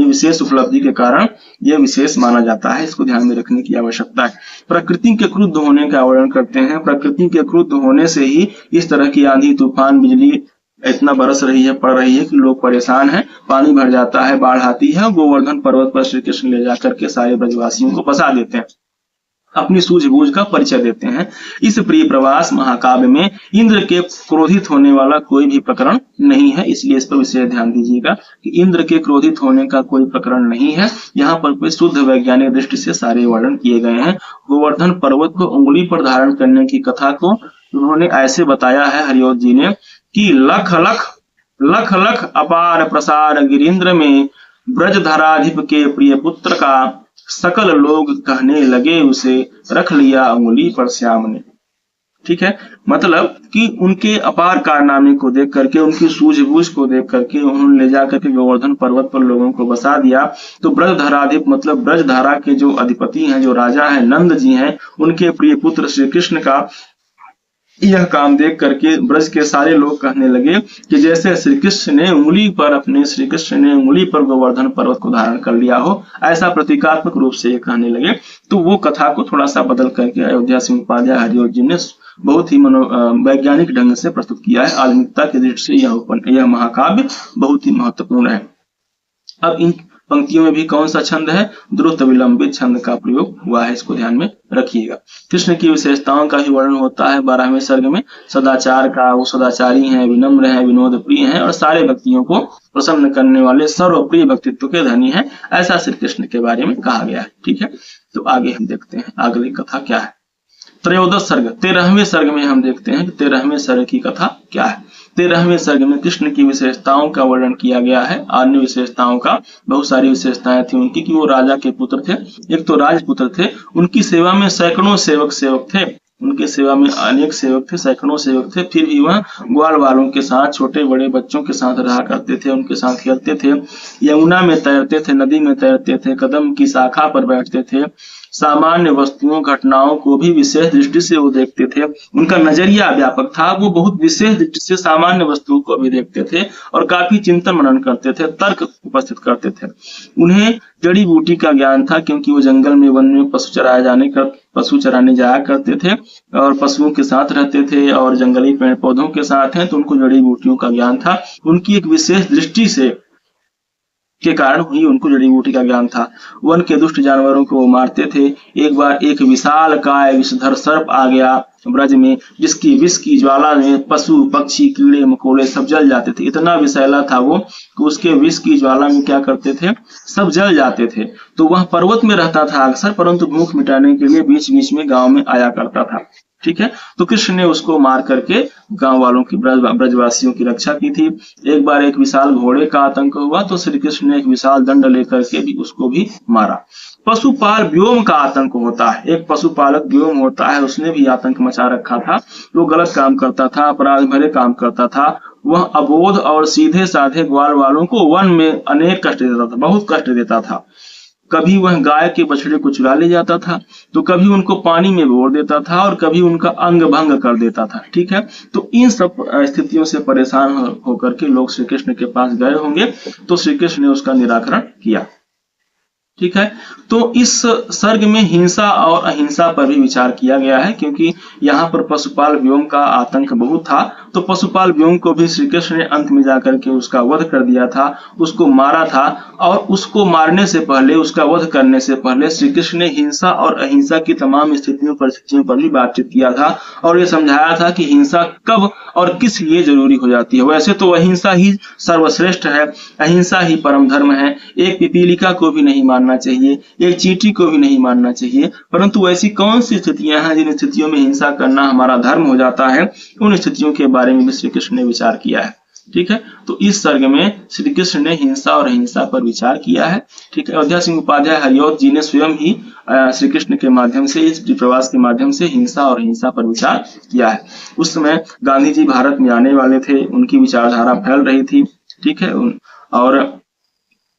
विशेष उपलब्धि के कारण यह विशेष माना जाता है, इसको ध्यान में रखने की आवश्यकता है। प्रकृति के क्रुद्ध होने का वर्णन करते हैं। प्रकृति के क्रुद्ध होने से ही इस तरह की आंधी तूफान बिजली इतना बरस रही है, पड़ रही है कि लोग परेशान हैं, पानी भर जाता है, बाढ़ आती है। गोवर्धन पर्वत पर श्री कृष्ण ले जाकर के सारे ब्रजवासियों को बसा देते हैं, अपनी सूझबूझ का परिचय देते हैं। इस प्रिय प्रवास महाकाव्य में इंद्र के क्रोधित होने वाला कोई भी प्रकरण नहीं है, इसलिए इस पर विशेष ध्यान दीजिएगा कि इंद्र के क्रोधित होने का कोई प्रकरण नहीं है। यहाँ पर कोई शुद्ध वैज्ञानिक दृष्टि से सारे वर्णन किए गए हैं। गोवर्धन पर्वत को उंगली पर धारण करने की कथा को उन्होंने ऐसे बताया है हरिऔध जी ने कि लख लख अपार प्रसार गिरीन्द्र में ब्रजधराधिप के प्रिय पुत्र का सकल लोग कहने लगे उसे रख लिया उंगली पर श्याम ने। ठीक है, मतलब कि उनके अपार कारनामे को देख करके, उनकी सूझबूझ को देख करके उन्होंने ले जाकर के गोवर्धन पर्वत पर लोगों को बसा दिया। तो ब्रजधराधिप मतलब ब्रजधारा के जो अधिपति हैं, जो राजा हैं, नंद जी हैं, उनके प्रिय पुत्र श्री कृष्ण का यह काम देख करके ब्रज के सारे लोग कहने लगे कि जैसे श्री कृष्ण ने उंगली पर गोवर्धन पर्वत को धारण कर लिया हो, ऐसा प्रतीकात्मक रूप से ये कहने लगे। तो वो कथा को थोड़ा सा बदल करके अयोध्या सिंह उपाध्याय हरिऔध जी ने बहुत ही वैज्ञानिक ढंग से प्रस्तुत किया है। आधुनिकता की दृष्टि से यह महाकाव्य बहुत ही महत्वपूर्ण है। अब इन पंक्तियों में भी कौन सा छंद है? द्रुत विलंबित छंद का प्रयोग हुआ है, इसको ध्यान में रखिएगा। कृष्ण की विशेषताओं का भी वर्णन होता है 12वें सर्ग में। सदाचार का, वो सदाचारी हैं, विनम्र हैं, विनोद प्रिय हैं और सारे व्यक्तियों को प्रसन्न करने वाले सर्वप्रिय व्यक्तित्व के धनी हैं, ऐसा श्री कृष्ण के बारे में कहा गया है। ठीक है, तो आगे हम देखते हैं अगली कथा क्या है। त्रयोदश सर्ग 13वें सर्ग में हम देखते हैं कि 13वें सर्ग की कथा क्या है। 13वें सर्ग में कृष्ण की विशेषताओं का वर्णन किया गया है। अन्य विशेषताओं का, बहुत सारी विशेषताएं थी उनकी कि वो राजा के पुत्र थे, एक तो राजपुत्र थे, उनकी सेवा में सैकड़ों सेवक थे, उनके सेवा में अनेक सेवक थे, सैकड़ों सेवक थे, फिर भी वह ग्वाल वालों के साथ, छोटे बड़े बच्चों के साथ रहा करते थे, उनके साथ खेलते थे, यमुना में तैरते थे, नदी में तैरते थे, कदम की शाखा पर बैठते थे, सामान्य वस्तुओं घटनाओं को भी विशेष दृष्टि से वो देखते थे। उनका नजरिया व्यापक था, वो बहुत विशेष दृष्टि से सामान्य वस्तुओं को भी देखते थे और काफी चिंतन मनन करते थे, तर्क उपस्थित करते थे। उन्हें जड़ी बूटी का ज्ञान था, क्योंकि वो जंगल में, वन में पशु चराने जाया करते थे और पशुओं के साथ रहते थे और जंगली पेड़ पौधों के साथ हैं, तो उनको जड़ी बूटियों का ज्ञान था। उनकी एक विशेष दृष्टि से के कारण ही उनको जड़ी बूटी का ज्ञान था। वन के दुष्ट जानवरों को वो मारते थे। एक बार एक विशाल काय विषधर सर्प आ गया ब्रज में, जिसकी विष की ज्वाला में पशु पक्षी कीड़े मकोड़े सब जल जाते थे। इतना विषैला था वो कि उसके विष की ज्वाला में क्या करते थे, सब जल जाते थे। तो वह पर्वत में रहता था अक्सर, परंतु भूख मिटाने के लिए बीच बीच में गांव में आया करता था। ठीक है, तो कृष्ण ने उसको मार करके गांव वालों की, ब्रजवासियों की रक्षा की थी। एक बार एक विशाल घोड़े का आतंक हुआ तो श्री कृष्ण ने एक विशाल दंड लेकर के भी उसको भी मारा। पशुपाल व्योम का आतंक होता है, एक पशुपालक व्योम होता है, उसने भी आतंक मचा रखा था। वो गलत काम करता था, अपराध भरे काम करता था। वह अबोध और सीधे साधे ग्वाल वालों को वन में अनेक कष्ट देता था, बहुत कष्ट देता था। कभी वह गाय के बछड़े को चुरा ले जाता था, तो कभी उनको पानी में बोर देता था और कभी उनका अंग भंग कर देता था। ठीक है, तो इन सब स्थितियों से परेशान होकर के लोग श्री कृष्ण के पास गए होंगे, तो श्री कृष्ण ने उसका निराकरण किया। ठीक है, तो इस सर्ग में हिंसा और अहिंसा पर भी विचार किया गया है, क्योंकि यहाँ पर पशुपाल व्योम का आतंक बहुत था, तो पशुपाल व्योम को भी श्री कृष्ण ने अंत में जाकर के उसका वध कर दिया था, उसको मारा था। और उसको मारने से पहले, उसका वध करने से पहले श्री कृष्ण ने हिंसा और अहिंसा की तमाम स्थितियों परिस्थितियों पर भी बातचीत किया था और ये समझाया था कि हिंसा कब और किस लिए जरूरी हो जाती है। वैसे तो अहिंसा ही सर्वश्रेष्ठ है, अहिंसा ही परम धर्म है। एक पिपीलिका को भी नहीं मारना चाहिए, एक चींटी को भी नहीं मारना चाहिए, परंतु ऐसी कौन सी स्थितियां हैं जिन स्थितियों में हिंसा करना हमारा धर्म हो जाता है, उन स्थितियों के बारे में भी श्री कृष्ण ने विचार किया है। ठीक है, तो इस सर्ग में श्री कृष्ण ने हिंसा और अहिंसा पर विचार किया है। ठीक है, अयोध्या सिंह उपाध्याय हरिऔध जी ने स्वयं ही श्री कृष्ण के माध्यम से, इस प्रवास के माध्यम से हिंसा और अहिंसा पर विचार किया है। उस समय गांधी जी भारत में आने वाले थे, उनकी विचारधारा फैल रही थी। ठीक है, और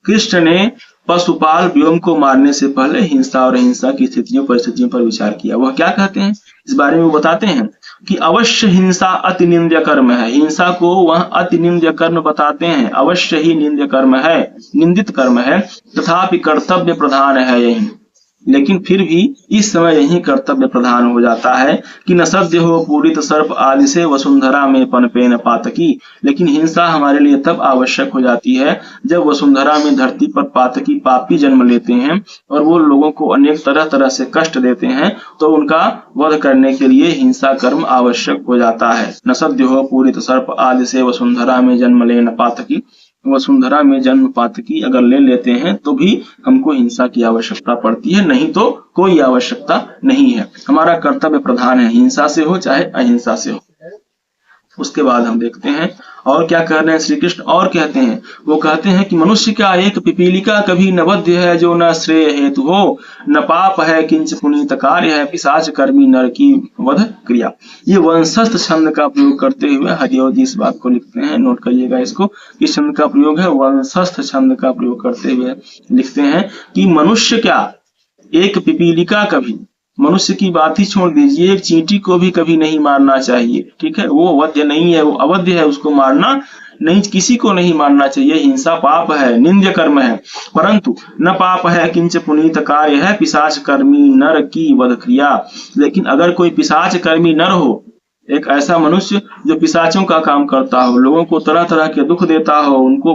कृष्ण ने पशुपाल व्योम को मारने से पहले हिंसा और अहिंसा की स्थितियों परिस्थितियों पर विचार किया। वह क्या कहते हैं इस बारे में, वो बताते हैं कि अवश्य हिंसा अति निंद्य कर्म है। हिंसा को वह अति निंद्य कर्म बताते हैं, अवश्य ही निंद्य कर्म है, निंदित कर्म है, तथापि कर्तव्य प्रधान है यही। लेकिन फिर भी इस समय यही कर्तव्य प्रधान हो जाता है कि न सद्य हो पूरित सर्प आदि से वसुंधरा में पनपे न पातकी। लेकिन हिंसा हमारे लिए तब आवश्यक हो जाती है जब वसुंधरा में धरती पर पातकी पापी जन्म लेते हैं और वो लोगों को अनेक तरह तरह से कष्ट देते हैं, तो उनका वध करने के लिए हिंसा कर्म आवश्यक हो जाता है। न सद्य हो पूरित सर्प आदि से वसुंधरा में जन्म ले न पातकी, वसुंधरा में जन्म पातकी अगर ले लेते हैं तो भी हमको हिंसा की आवश्यकता पड़ती है, नहीं तो कोई आवश्यकता नहीं है। हमारा कर्तव्य प्रधान है, हिंसा से हो चाहे अहिंसा से हो। उसके बाद हम देखते हैं और क्या कह रहे हैं श्री कृष्ण, और कहते हैं, वो कहते हैं कि मनुष्य का एक पिपीलिका कभी न वध्य है जो न श्रेय हेतु हो, न पाप है किंच पुनीत कार्य है, पिशाच कर्मी नर की वध क्रिया। ये वंशस्थ छंद का प्रयोग करते हुए हरिऔध जी इस बात को लिखते हैं, नोट करिएगा इसको, इस छंद का प्रयोग है, वंशस्थ छंद का प्रयोग करते हुए लिखते हैं कि मनुष्य क्या एक पिपीलिका कभी, मनुष्य की बात ही छोड़ दीजिए, एक चींटी को भी कभी नहीं मारना चाहिए। ठीक है, वो वध्य नहीं है, वो अवध्य है, उसको मारना नहीं, किसी को नहीं मारना चाहिए। हिंसा पाप है, निंद्य कर्म है, परंतु न पाप है किंच पुनीत कार्य है, पिशाच कर्मी नर की वध क्रिया। लेकिन अगर कोई पिशाच कर्मी नर हो, एक ऐसा मनुष्य जो पिशाचों का काम करता हो, लोगों को तरह तरह के दुख देता हो, उनको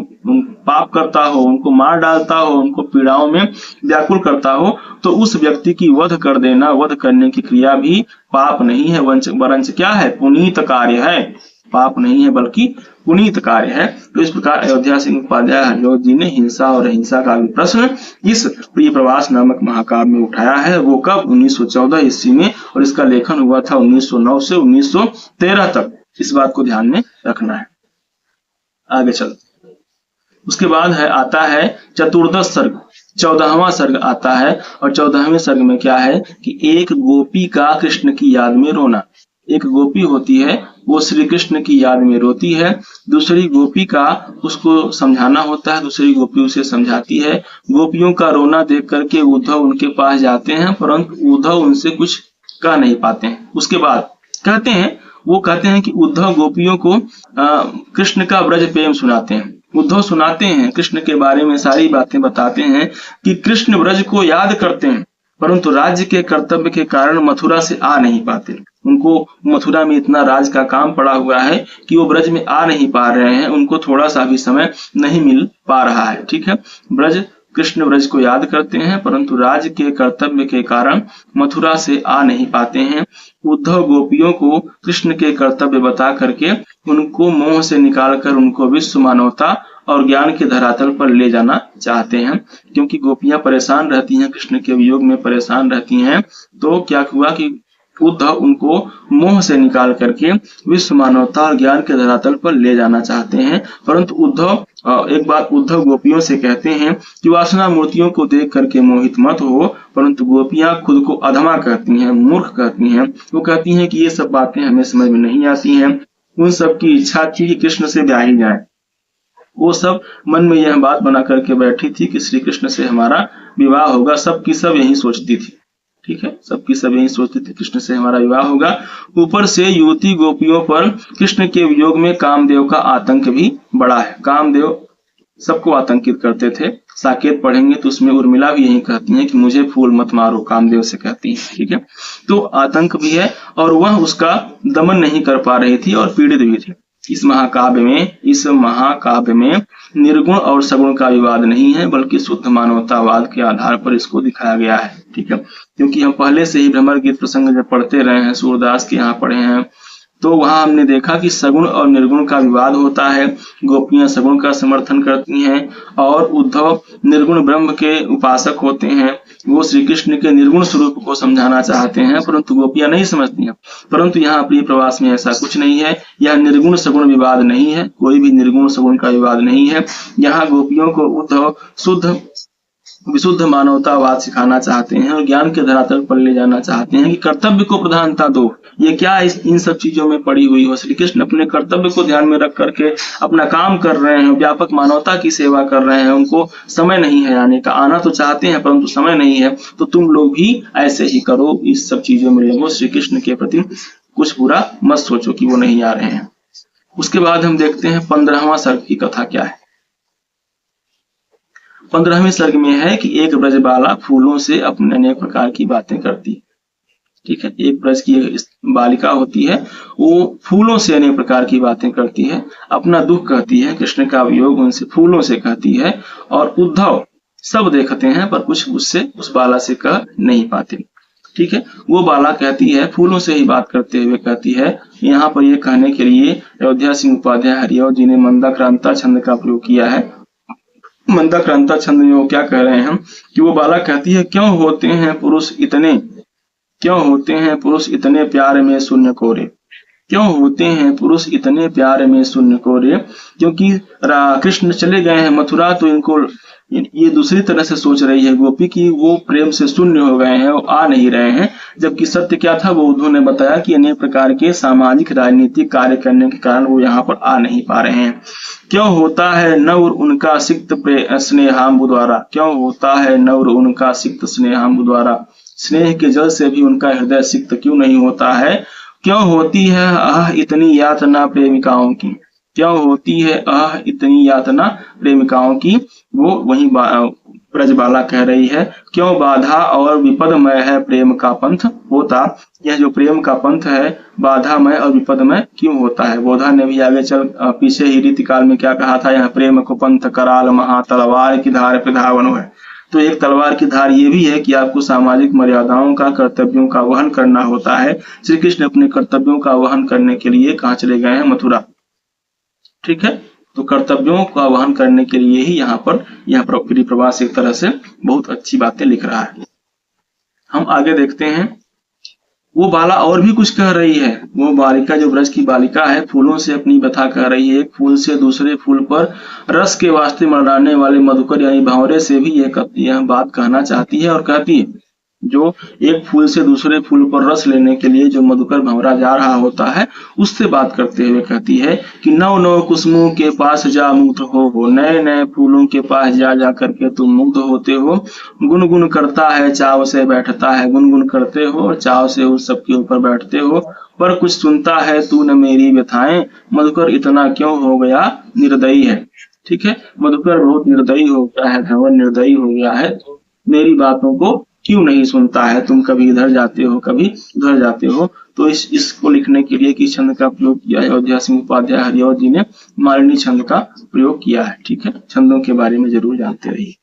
पाप करता हो, उनको मार डालता हो, उनको पीड़ाओं में व्याकुल करता हो, तो उस व्यक्ति की वध कर देना, वध करने की क्रिया भी पाप नहीं है, वरंच क्या है, पुनीत कार्य है। पाप नहीं है बल्कि पुनीत कार्य है। तो इस प्रकार अयोध्या सिंह उपाध्याय हरिऔध जी ने हिंसा और अहिंसा का भी प्रश्न इस प्रिय प्रवास नामक महाकाव्य में उठाया है। वो कब, 1914 ईस्वी में, और इसका लेखन हुआ था 1909 से 1913 तक। इस बात को ध्यान में रखना है। आगे चलते, उसके बाद है आता है चतुर्दश सर्ग, 14वां सर्ग आता है। और 14वें सर्ग में क्या है कि एक गोपी का कृष्ण की याद में रोना। एक गोपी होती है, वो श्री कृष्ण की याद में रोती है, दूसरी गोपी का उसको समझाना होता है, दूसरी गोपी उसे समझाती है। गोपियों का रोना देख करके उद्धव उनके पास जाते हैं, परंतु उद्धव उनसे कुछ कह नहीं पाते हैं। उसके बाद कहते हैं, वो कहते हैं कि उद्धव गोपियों को कृष्ण का ब्रज प्रेम सुनाते हैं। उद्धव सुनाते हैं, कृष्ण के बारे में सारी बातें बताते हैं कि कृष्ण ब्रज को याद करते हैं, परंतु राज्य के कर्तव्य के कारण मथुरा से आ नहीं पाते। उनको मथुरा में इतना राज का काम पड़ा हुआ है कि वो ब्रज में आ नहीं पा रहे हैं, उनको थोड़ा सा भी समय नहीं मिल पा रहा है। ठीक है, कृष्ण ब्रज को याद करते हैं, परंतु राज्य के कर्तव्य के कारण मथुरा से आ नहीं पाते हैं। उद्धव गोपियों को कृष्ण के कर्तव्य बता करके उनको मोह से निकालकर उनको विश्व मानवता और ज्ञान के धरातल पर ले जाना चाहते हैं। क्योंकि गोपियां परेशान रहती हैं, कृष्ण के वियोग में परेशान रहती हैं, तो क्या हुआ कि उद्धव उनको मोह से निकाल करके विश्व मानवता और ज्ञान के धरातल पर ले जाना चाहते हैं। परंतु उद्धव एक बात उद्धव गोपियों से कहते हैं कि वासना मूर्तियों को देख करके मोहित मत हो, परंतु गोपियां खुद को अधमा कहती हैं, मूर्ख कहती हैं। वो कहती हैं कि ये सब बातें हमें समझ में नहीं आती हैं। उन सब की इच्छा थी कि कृष्ण से ब्याह ही जाए। वो सब मन में यह बात बना करके बैठी थी कि श्री कृष्ण से हमारा विवाह होगा। सबकी सब यही सोचती थी। ठीक है, सबकी सब यही सोचती थी, कृष्ण से हमारा विवाह होगा। ऊपर से युवती गोपियों पर कृष्ण के वियोग में कामदेव का आतंक भी बड़ा है। कामदेव सबको आतंकित करते थे, साकेत पढ़ेंगे तो उसमें उर्मिला भी यही कहती हैं कि मुझे फूल मत मारो, कामदेव से कहती हैं। ठीक है, तो आतंक भी है और वह उसका दमन नहीं कर पा रही थी और पीड़ित भी थी। इस महाकाव्य में निर्गुण और सगुण का विवाद नहीं है, बल्कि शुद्ध मानवतावाद के आधार पर इसको दिखाया गया है। ठीक है, क्योंकि हम पहले से ही भ्रमर गीत प्रसंग जब पढ़ते रहे हैं, सूरदास के यहाँ पढ़े हैं, तो वहां हमने देखा कि सगुण और निर्गुण का विवाद होता है। गोपियां सगुण का समर्थन करती हैं और उद्धव निर्गुण ब्रह्म के उपासक होते हैं। वो श्री कृष्ण के निर्गुण स्वरूप को समझाना चाहते हैं, परंतु गोपियां नहीं समझती हैं। परंतु यहाँ प्रिय प्रवास में ऐसा कुछ नहीं है। यह निर्गुण सगुण विवाद नहीं है, कोई भी निर्गुण सगुण का विवाद नहीं है। यहाँ गोपियों को उद्धव विशुद्ध मानवतावाद सिखाना चाहते हैं और ज्ञान के धरातल पर ले जाना चाहते हैं कि कर्तव्य को प्रधानता दो। ये क्या इन सब चीजों में पड़ी हुई हो। श्री कृष्ण अपने कर्तव्य को ध्यान में रख करके अपना काम कर रहे हैं, व्यापक मानवता की सेवा कर रहे हैं। उनको समय नहीं है आने का, आना तो चाहते हैं परंतु समय नहीं है। तो तुम लोग भी ऐसे ही करो, इस सब चीजों में लगो, श्री कृष्ण के प्रति कुछ बुरा मत सोचो कि वो नहीं आ रहे हैं। उसके बाद हम देखते हैं 15वां सर्ग की कथा क्या है। 15वें सर्ग में है कि एक ब्रजबाला फूलों से अपने अनेक प्रकार की बातें करती है। ठीक है, एक ब्रज की बालिका होती है, वो फूलों से अनेक प्रकार की बातें करती है, अपना दुख कहती है, कृष्ण का वियोग उनसे फूलों से कहती है। और उद्धव सब देखते हैं पर कुछ उससे उस बाला से कह नहीं पाते। ठीक है, वो बाला कहती है, फूलों से ही बात करते हुए कहती है। यहाँ पर ये कहने के लिए अयोध्या सिंह उपाध्याय हरिऔध जी ने मंदाक्रांता छंद का प्रयोग किया है। मंदाक्रांता छंद में वो क्या कह रहे हैं कि वो बाला कहती है, क्यों होते हैं पुरुष इतने प्यार में शून्य कोरे। क्यों होते हैं पुरुष इतने प्यार में शून्य कोरे, क्योंकि कृष्ण चले गए हैं मथुरा, तो इनको ये दूसरी तरह से सोच रही है गोपी की वो प्रेम से शून्य हो गए हैं, वो आ नहीं रहे हैं। जबकि सत्य क्या था, वो उद्धव ने बताया कि अनेक प्रकार के सामाजिक राजनीतिक कार्य करने के कारण वो यहाँ पर आ नहीं पा रहे हैं। क्यों होता है नौर उनका सिक्त स्नेहाम्बु द्वारा। क्यों होता है नौर उनका सिक्त स्नेहाम्बु द्वारा, स्नेह के जल से भी उनका हृदय सिक्त क्यों नहीं होता है। क्यों होती है इतनी यातना प्रेमिकाओं की। क्यों होती है इतनी यातना प्रेमिकाओं की, वो वही ब्रजबाला कह रही है। क्यों बाधा और विपदमय है प्रेम का पंथ होता। यह जो प्रेम का पंथ है बाधामय और विपदमय क्यों होता है। बोधा ने भी आगे चल पीछे ही रीतिकाल में क्या कहा था, यहाँ प्रेम को पंथ कराल महा तलवार की धार पे धावनो है। तो एक तलवार की धार ये भी है कि आपको सामाजिक मर्यादाओं का, कर्तव्यों का वहन करना होता है। श्री कृष्ण अपने कर्तव्यों का वहन करने के लिए कहाँ चले गए हैं, मथुरा। ठीक है, तो कर्तव्यों का वहन करने के लिए ही यहाँ पर प्रिय प्रवास एक तरह से बहुत अच्छी बातें लिख रहा है। हम आगे देखते हैं, वो बाला और भी कुछ कह रही है। वो बालिका जो ब्रज की बालिका है, फूलों से अपनी व्यथा कह रही है। एक फूल से दूसरे फूल पर रस के वास्ते मंडराने वाले मधुकर यानी भंवरे से भी यह बात कहना चाहती है और कहती है। जो एक फूल से दूसरे फूल पर रस लेने के लिए जो मधुकर भंवरा जा रहा होता है, उससे बात करते हुए कहती है कि नौ नौ कुसुमों के पास जा मुग्ध हो, नए नए फूलों के पास जा करके तुम मुग्ध होते हो। गुनगुन करता है चाव से बैठता है, गुनगुन करते हो और चाव से उस सबके ऊपर बैठते हो, पर कुछ सुनता है तू न मेरी व्यथाएं। मधुकर इतना क्यों हो गया निर्दयी है। ठीक है, मधुकर बहुत निर्दयी हो गया है, भंवर निर्दयी हो गया है, मेरी बातों को क्यों नहीं सुनता है। तुम कभी इधर जाते हो कभी उधर जाते हो। तो इसको लिखने के लिए किस छंद का प्रयोग किया है, अयोध्या सिंह उपाध्याय हरिऔध जी ने मालिनी छंद का प्रयोग किया है। ठीक है, छंदों के बारे में जरूर जानते रहिए।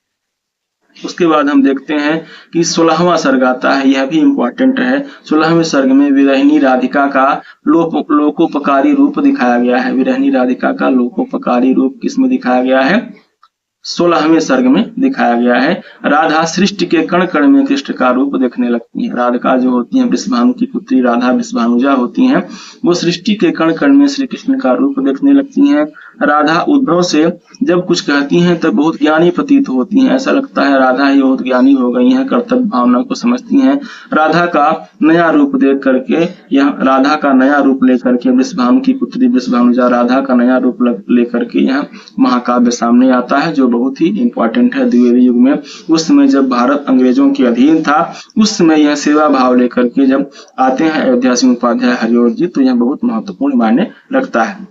उसके बाद हम देखते हैं कि 16वां सर्ग आता है, यह भी इम्पोर्टेंट है। 16वें सर्ग में विरहिणी राधिका का लोकोपकारी रूप दिखाया गया है। विरहिणी राधिका का लोकोपकारी रूप किसमें दिखाया गया है, 16वें सर्ग में दिखाया गया है। राधा सृष्टि के कण कण में कृष्ण का रूप देखने लगती है। राधिका जो होती है वृषभानु की पुत्री राधा वृषभानुजा होती हैं, वो सृष्टि के कण कण में श्री कृष्ण का रूप देखने लगती हैं। राधा उद्धव से जब कुछ कहती हैं तब बहुत ज्ञानी प्रतीत होती हैं। ऐसा लगता है राधा ही बहुत ज्ञानी हो गई हैं, कर्तव्य भावना को समझती हैं। राधा का नया रूप देख करके, यह राधा का नया रूप लेकर के वृषभानु की पुत्री वृषभानुजा राधा का नया रूप लेकर के यह महाकाव्य सामने आता है, जो बहुत ही इंपॉर्टेंट है। द्विवेदी युग में, उस समय जब भारत अंग्रेजों के अधीन था, उस समय यह सेवा भाव लेकर के जब आते हैं अयोध्या सिंह उपाध्याय हरिऔध जी, तो यह बहुत महत्वपूर्ण मायने रखता है।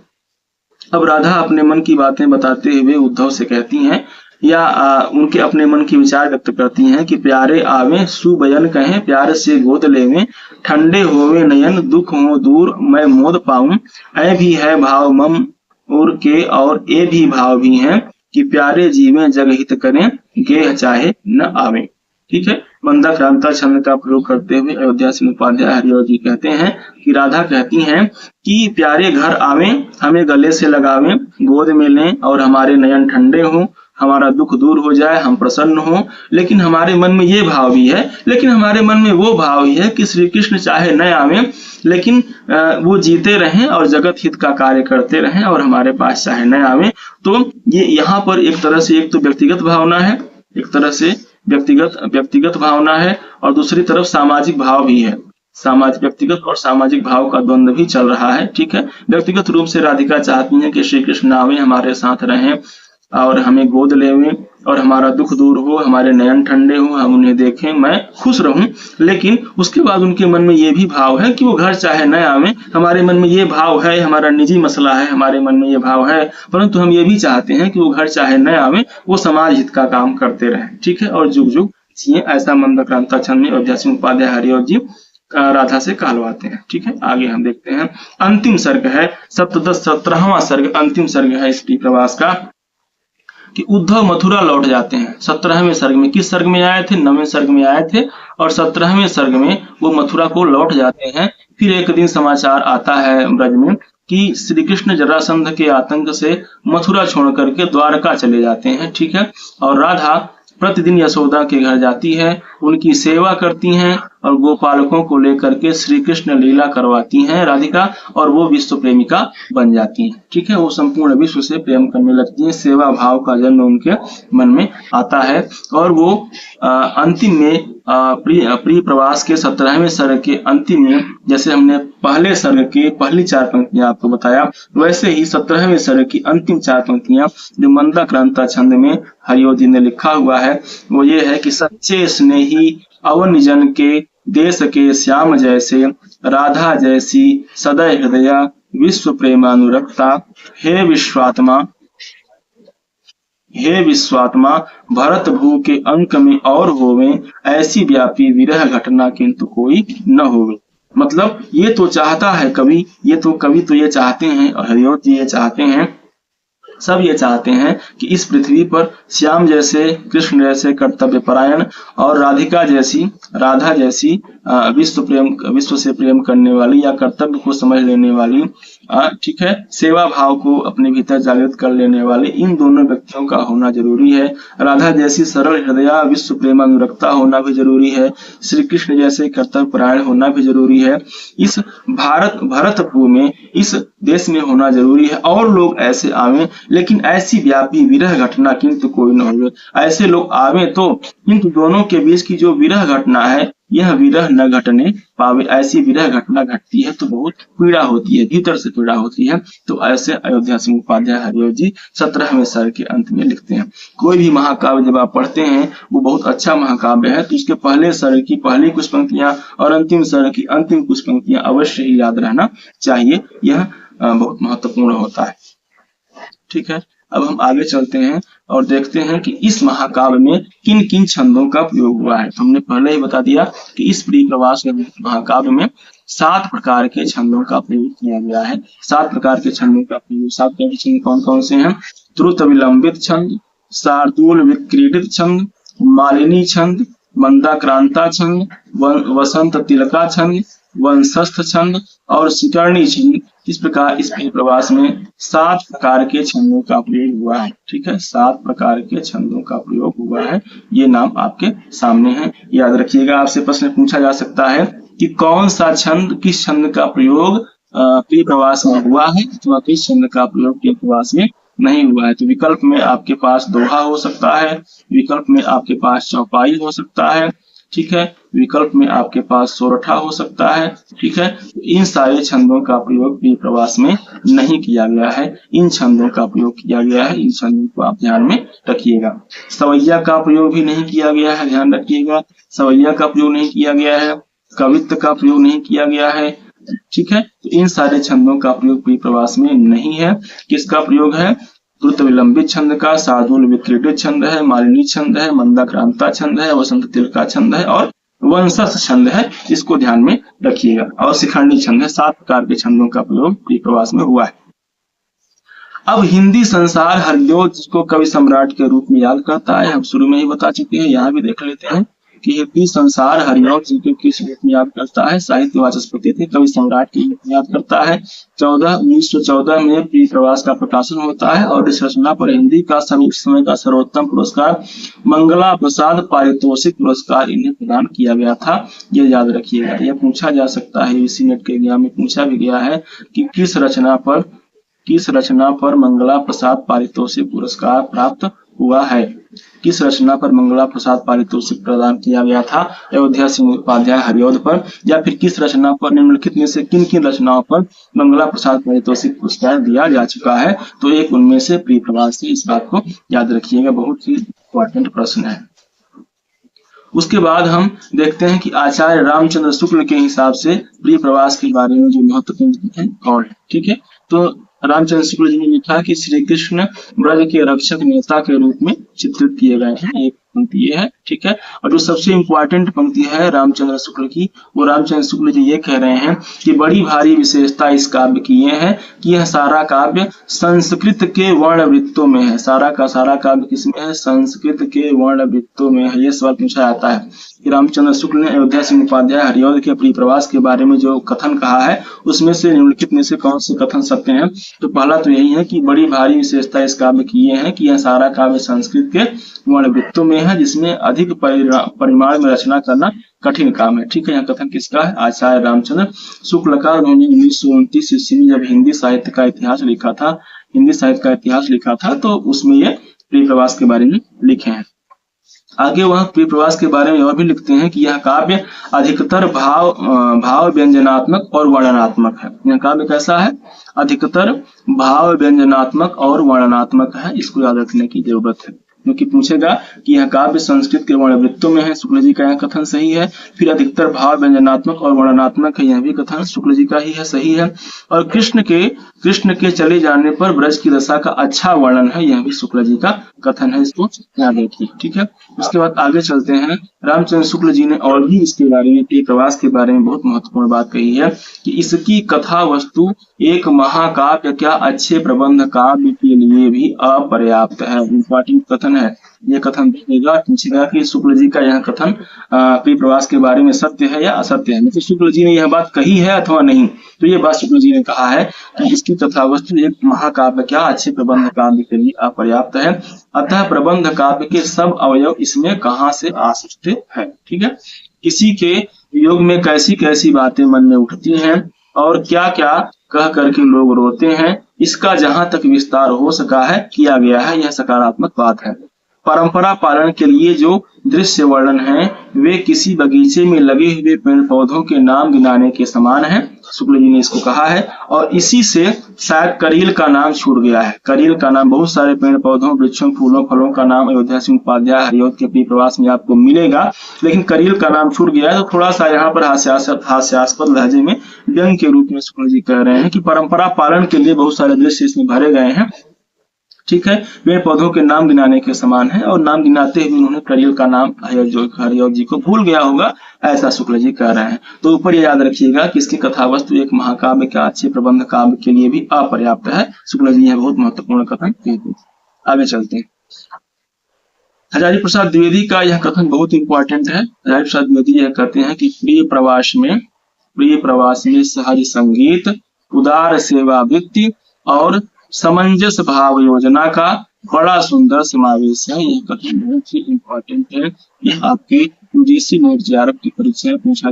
अब राधा अपने मन की बातें बताते हुए उद्धव से कहती हैं या उनके अपने मन के विचार व्यक्त करती हैं कि प्यारे आवे सुबयन कहें, प्यार से गोद लेवें, ठंडे होवे नयन, दुख हो दूर मैं मोद पाऊं, ऐ भी है भाव मम और के और ए भी भाव भी हैं, कि प्यारे जीवें जग हित करें, गेह चाहे न आवे। ठीक है। मंदा क्रांता छंद का प्रयोग करते हुए अयोध्या सिंह उपाध्याय हरिऔध जी कहते हैं कि राधा कहती हैं कि प्यारे घर आवें, हमें गले से लगावें, गोद में लें और हमारे नयन ठंडे हों, हमारा दुख दूर हो जाए, हम प्रसन्न हो। लेकिन हमारे मन में ये भाव भी है, लेकिन हमारे मन में वो भाव ही है कि श्री कृष्ण चाहे न आवे, लेकिन वो जीते रहें और जगत हित का कार्य करते रहें और हमारे पास चाहे न आवे। तो ये यहाँ पर एक तरह से एक तो व्यक्तिगत भावना है, एक तरह से व्यक्तिगत भावना है, और दूसरी तरफ सामाजिक भाव भी है। व्यक्तिगत और सामाजिक भाव का द्वंद्व भी चल रहा है। ठीक है। व्यक्तिगत रूप से राधिका चाहती है कि श्री कृष्ण आवे, हमारे साथ रहें और हमें गोद लेवें और हमारा दुख दूर हो, हमारे नयन ठंडे हो, हम उन्हें देखें, मैं खुश रहूं। लेकिन उसके बाद उनके मन में ये भी भाव है कि वो घर चाहे न आवे, हमारे मन में ये भाव है, हमारा निजी मसला है, हमारे मन में ये भाव है, परंतु हम ये भी चाहते हैं कि वो घर चाहे न आवे, वो समाज हित का काम करते रहे। ठीक है। और जुग जुग जिए, ऐसा मंद क्रांता छंद में अयोध्या सिंह उपाध्याय हरिऔध जी राधा से कहलवाते हैं। ठीक है। आगे हम देखते हैं, अंतिम सर्ग है 17वां सर्ग, अंतिम सर्ग है इस प्रवास का, कि उद्धव मथुरा लौट जाते हैं। 17वें सर्ग में, किस सर्ग में आए थे? 9वें सर्ग में आए थे, और 17वें सर्ग में वो मथुरा को लौट जाते हैं। फिर एक दिन समाचार आता है ब्रज में कि श्री कृष्ण जरासंध के आतंक से मथुरा छोड़ करके द्वारका चले जाते हैं। ठीक है। और राधा प्रतिदिन यशोदा के घर जाती है, उनकी सेवा करती हैं और गोपालकों को लेकर के श्री कृष्ण लीला करवाती हैं राधिका, और वो विश्व प्रेमिका बन जाती हैं। ठीक है। वो संपूर्ण विश्व से प्रेम करने लगती हैं, सेवा भाव का जन्म उनके मन में आता है। और वो अंतिम में प्रिय प्रवास के 17वें सर्ग के अंतिम में, जैसे हमने पहले सर्ग के पहली 4 पंक्तियां आपको बताया, वैसे ही 17वें सर्ग की अंतिम 4 पंक्तियां जो मंदा क्रांता छंद में हरिऔध जी ने लिखा हुआ है, वो ये है कि सच्चे स्नेही अवन जन के देश के श्याम जैसे, राधा जैसी सदै हृदया विश्व प्रेमानुरक्ता, हे विश्वात्मा भरत भू के अंक में और होवे, ऐसी व्यापी विरह घटना किंतु कोई न होवे। मतलब ये तो चाहता है कवि, कवि तो ये चाहते हैं, और हरिऔध जी ये चाहते हैं, सब ये चाहते हैं कि इस पृथ्वी पर श्याम जैसे, कृष्ण जैसे कर्तव्य परायण और राधा जैसी विश्व से प्रेम करने वाली या कर्तव्य को समझ लेने वाली, ठीक है, सेवा भाव को अपने भीतर जागृत कर लेने वाले इन दोनों व्यक्तियों का होना जरूरी है। राधा जैसी सरल हृदया विश्व प्रेमानुरक्ता होना भी जरूरी है। श्री कृष्ण जैसे कर्तव्य परायण होना भी जरूरी है। इस भरतपुर में, इस देश में होना जरूरी है। और लोग ऐसे आवे, लेकिन ऐसी व्यापी विरह घटना किंतु कोई न हो। ऐसे लोग आवे तो, किंतु दोनों के बीच की जो विरह घटना है, यह विरह न घटने पावे। ऐसी विरह घटना घटती है तो बहुत पीड़ा होती है, भीतर से पीड़ा होती है। तो ऐसे अयोध्या सिंह उपाध्याय हरिऔध जी 17वें सर्ग के अंत में लिखते हैं। कोई भी महाकाव्य जब आप पढ़ते हैं, वो बहुत अच्छा महाकाव्य है, तो इसके पहले सर्ग की पहली कुछ पंक्तियां और अंतिम सर्ग की अंतिम कुछ पंक्तियां अवश्य ही याद रहना चाहिए। यह बहुत महत्वपूर्ण होता है। ठीक है। अब हम आगे चलते हैं और देखते हैं कि इस महाकाव्य में किन किन छंदों का प्रयोग हुआ है। तो हमने पहले ही बता दिया कि इस प्रिय प्रवास महाकाव्य में 7 प्रकार के छंदों का प्रयोग किया गया है। 7 प्रकार के छंदों का प्रयोग, 7 प्रकार के छंद कौन कौन से हैं? द्रुत विलंबित छंद, शार्दूल विक्रीडित छंद, मालिनी छंद, मंदा क्रांता छंद, वसंत तिलका छंद, वंशस्थ छंद और शिकरणी छंद। इस प्रकार इस प्रवास में 7 प्रकार के छंदों का प्रयोग हुआ है। ठीक है। 7 प्रकार के छंदों का प्रयोग हुआ है। ये नाम आपके सामने है, याद रखिएगा। आपसे प्रश्न पूछा जा सकता है कि कौन सा छंद, किस छंद का प्रयोग प्रिय प्रवास में हुआ है अथवा किस छंद का प्रयोग प्रिय प्रवास में नहीं हुआ है। तो विकल्प में आपके पास दोहा हो सकता है, विकल्प में आपके पास चौपाई हो सकता है, ठीक है, विकल्प में आपके पास सोरठा हो सकता है। ठीक है। तो इन सारे छंदों का प्रयोग प्रिय प्रवास में नहीं किया गया है, इन छंदों का प्रयोग किया गया है। इन छंदों को आप ध्यान में रखिएगा। सवैया का प्रयोग भी नहीं किया गया है, ध्यान रखिएगा। सवैया का प्रयोग नहीं किया गया है, कवित्व का प्रयोग नहीं किया गया है। ठीक है। तो इन सारे छंदों का प्रयोग प्रिय प्रवास में नहीं है। किसका प्रयोग है? द्रुत विलंबित छंद का, शार्दूल विक्रीडित छंद है, मालिनी छंद है, मंदाक्रांता छंद है, वसंत तिलका छंद है और वंशज छंद है। इसको ध्यान में रखिएगा। और शिखंडी छंद है। 7 प्रकार के छंदों का प्रयोग प्रियप्रवास में हुआ है। अब हिंदी संसार हरिऔध जिसको कवि सम्राट के रूप में याद करता है, हम शुरू में ही बता चुके हैं, यहाँ भी देख लेते हैं कि हिंदी संसार हरिऔध जी को किस रूप में याद करता है। साहित्य वाचस्पति थे, कवि सम्राट के रूप में याद करता है। 1914 में प्रियप्रवास का प्रकाशन होता है और इस रचना पर हिंदी का उस समय का सर्वोत्तम पुरस्कार मंगला प्रसाद पारितोषिक पुरस्कार इन्हें प्रदान किया गया था। ये याद रखिएगा। यह पूछा जा सकता है, इसी नेट के एग्जाम में पूछा भी गया है कि किस रचना पर मंगला प्रसाद पारितोषिक पुरस्कार प्राप्त हुआ है। किस रचना पर मंगला प्रसाद पारितोषिक प्रदान किया गया था? अयोध्या सिंह उपाध्याय हरिऔध पर। या फिर किस रचना पर, निम्नलिखित में से किन किन रचनाओं पर मंगला प्रसाद पारितोषिक पुरस्कार दिया जा चुका है? तो एक उनमें से प्रियप्रवास है। इस बात को याद रखिएगा, बहुत ही इंपॉर्टेंट प्रश्न है। उसके बाद हम देखते हैं कि आचार्य रामचंद्र शुक्ल के हिसाब से प्रियप्रवास के बारे में जो महत्वपूर्ण है कौन है। ठीक है, तो रामचंद्र शुक्ल जी ने लिखा कि श्री कृष्ण ब्रज के रक्षक नेता के रूप में चित्रित किए गए हैं। एक पंक्ति ये है। ठीक है, और जो सबसे इंपॉर्टेंट पंक्ति है रामचंद्र शुक्ल की, वो रामचंद्र शुक्ल जी ये कह रहे हैं कि बड़ी भारी विशेषता इस काव्य की ये है कि यह सारा काव्य संस्कृत के वर्ण वृत्तों में है। सारा का सारा काव्य किसमें है? संस्कृत के वर्ण वृत्तों में है। ये सवाल पूछा जाता है कि रामचंद्र शुक्ल ने अयोध्या सिंह उपाध्याय हरिऔध के प्रियप्रवास के बारे में जो कथन कहा है, उसमें से निम्नलिखित में से कौन से कथन सत्य हैं? तो पहला तो यही है कि बड़ी भारी विशेषता इस काव्य की ये है कि यह सारा काव्य संस्कृत के वर्ण वृत्तों में है, जिसमें अधिक परिमाण में रचना करना कठिन काम है। ठीक है, यह कथन किसका है? आचार्य रामचंद्र शुक्ल का। उन्होंने 1929 ईस्वी में जब हिंदी साहित्य का इतिहास लिखा था तो उसमें ये प्रियप्रवास के बारे में लिखे हैं। आगे वह प्रियप्रवास के बारे में और भी लिखते हैं कि यह काव्य अधिकतर भाव व्यंजनात्मक और वर्णनात्मक है। यह काव्य कैसा है? अधिकतर भाव व्यंजनात्मक और वर्णनात्मक है। इसको याद रखने की जरूरत है, क्योंकि पूछेगा कि यह काव्य संस्कृत के वर्ण वृत्तों में है। शुक्ल जी का यह कथन सही है। फिर अधिकतर भाव व्यंजनात्मक और वर्णनात्मक है, यह भी कथन शुक्ल जी का ही है, सही है। और कृष्ण के चले जाने पर ब्रज की दशा का अच्छा वर्णन है, यह भी शुक्ल जी का कथन है। इसको याद रखिए। ठीक है, उसके बाद आगे चलते हैं। रामचंद्र शुक्ल जी ने और भी इसके बारे में, प्रियप्रवास के बारे में बहुत महत्वपूर्ण बात कही है कि इसकी कथा वस्तु एक महाकाव्य क्या अच्छे प्रबंध काव्य के लिए भी अपर्याप्त है। इंपॉर्टेंट कथन है। ये कथन पूछेगा कि शुक्ल जी का यह कथन प्रियप्रवास के बारे में सत्य है या असत्य है। मतलब शुक्ल जी ने यह बात कही है अथवा नहीं। तो ये बात शुक्ल जी ने कहा है कि इसकी कथा वस्तु एक महाकाव्य क्या अच्छे प्रबंध काव्य के लिए अपर्याप्त है, अतः प्रबंध काव्य के सब अवयव इसमें कहाँ से आ सकते हैं। ठीक है, किसी के वियोग में कैसी कैसी बातें मन में उठती हैं और क्या क्या कह करके लोग रोते हैं, इसका जहां तक विस्तार हो सका है किया गया है। यह सकारात्मक बात है। परंपरा पालन के लिए जो दृश्य वर्णन है वे किसी बगीचे में लगे हुए पेड़ पौधों के नाम गिनाने के समान है, शुक्ल जी ने इसको कहा है। और इसी से शायद करील का नाम छूट गया है। करील का नाम, बहुत सारे पेड़ पौधों, वृक्षों, फूलों, फलों का नाम अयोध्या सिंह उपाध्याय हरिऔध के प्रियप्रवास में आपको मिलेगा, लेकिन करील का नाम छूट गया है। तो थोड़ा सा यहाँ पर हास्यास्पद लहजे में व्यंग के रूप में शुक्ल जी कह रहे हैं कि परंपरा पालन के लिए बहुत सारे दृश्य इसमें भरे गए हैं। ठीक है, पेड़ पौधों के नाम गिनाने के समान है। और नाम गिनाते हुए उन्होंने करील का नाम हरिऔध जी को भूल गया होगा, ऐसा शुक्ल जी कह रहे हैं। तो ऊपर ये याद रखिएगा कि इसकी कथा वस्तु एक महाकाव्य का अच्छे प्रबंध काव्य के लिए भी अपर्याप्त है। शुक्ल जी यह बहुत महत्वपूर्ण कथन कहते हैं। आगे चलते हैं। हजारी प्रसाद द्विवेदी का यह कथन बहुत इंपॉर्टेंट है। हजारी प्रसाद द्विवेदी यह कहते हैं कि प्रियप्रवास में सहज संगीत, उदार सेवा वृत्ति और समंजस भाव योजना का बड़ा सुंदर समावेश है। यह कथन बहुत ही इंपॉर्टेंट है। यह आपके यूजीसी नेट जेआरएफ की परीक्षा में पूछा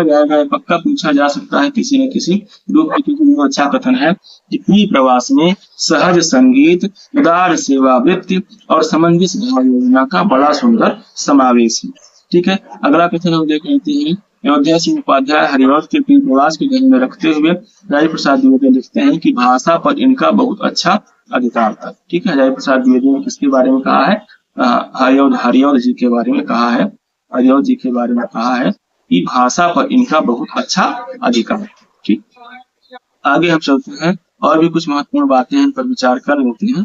जाएगा, पक्का पूछा जा सकता है किसी न किसी रूप में, क्योंकि अच्छा कथन है कि प्रियप्रवास में सहज संगीत, उदार सेवा वृत्ति और समंजस भाव योजना का बड़ा सुंदर समावेश है। ठीक है, अगला कथन हम देख लेते हैं। अयोध्या सिंह उपाध्याय हरिऔध के प्रियप्रवास के ध्यान में रखते हुए हजारी प्रसाद द्विवेदी लिखते हैं कि भाषा पर इनका बहुत अच्छा अधिकार था। ठीक है, हजारी प्रसाद द्विवेदी ने किसके बारे में कहा है? हरिऔध जी के बारे में कहा है। हरिऔध जी के बारे में कहा है कि भाषा पर इनका बहुत अच्छा अधिकार है। ठीक, आगे हम चलते हैं। और भी कुछ महत्वपूर्ण बातें हैं, इन पर विचार कर लेते हैं।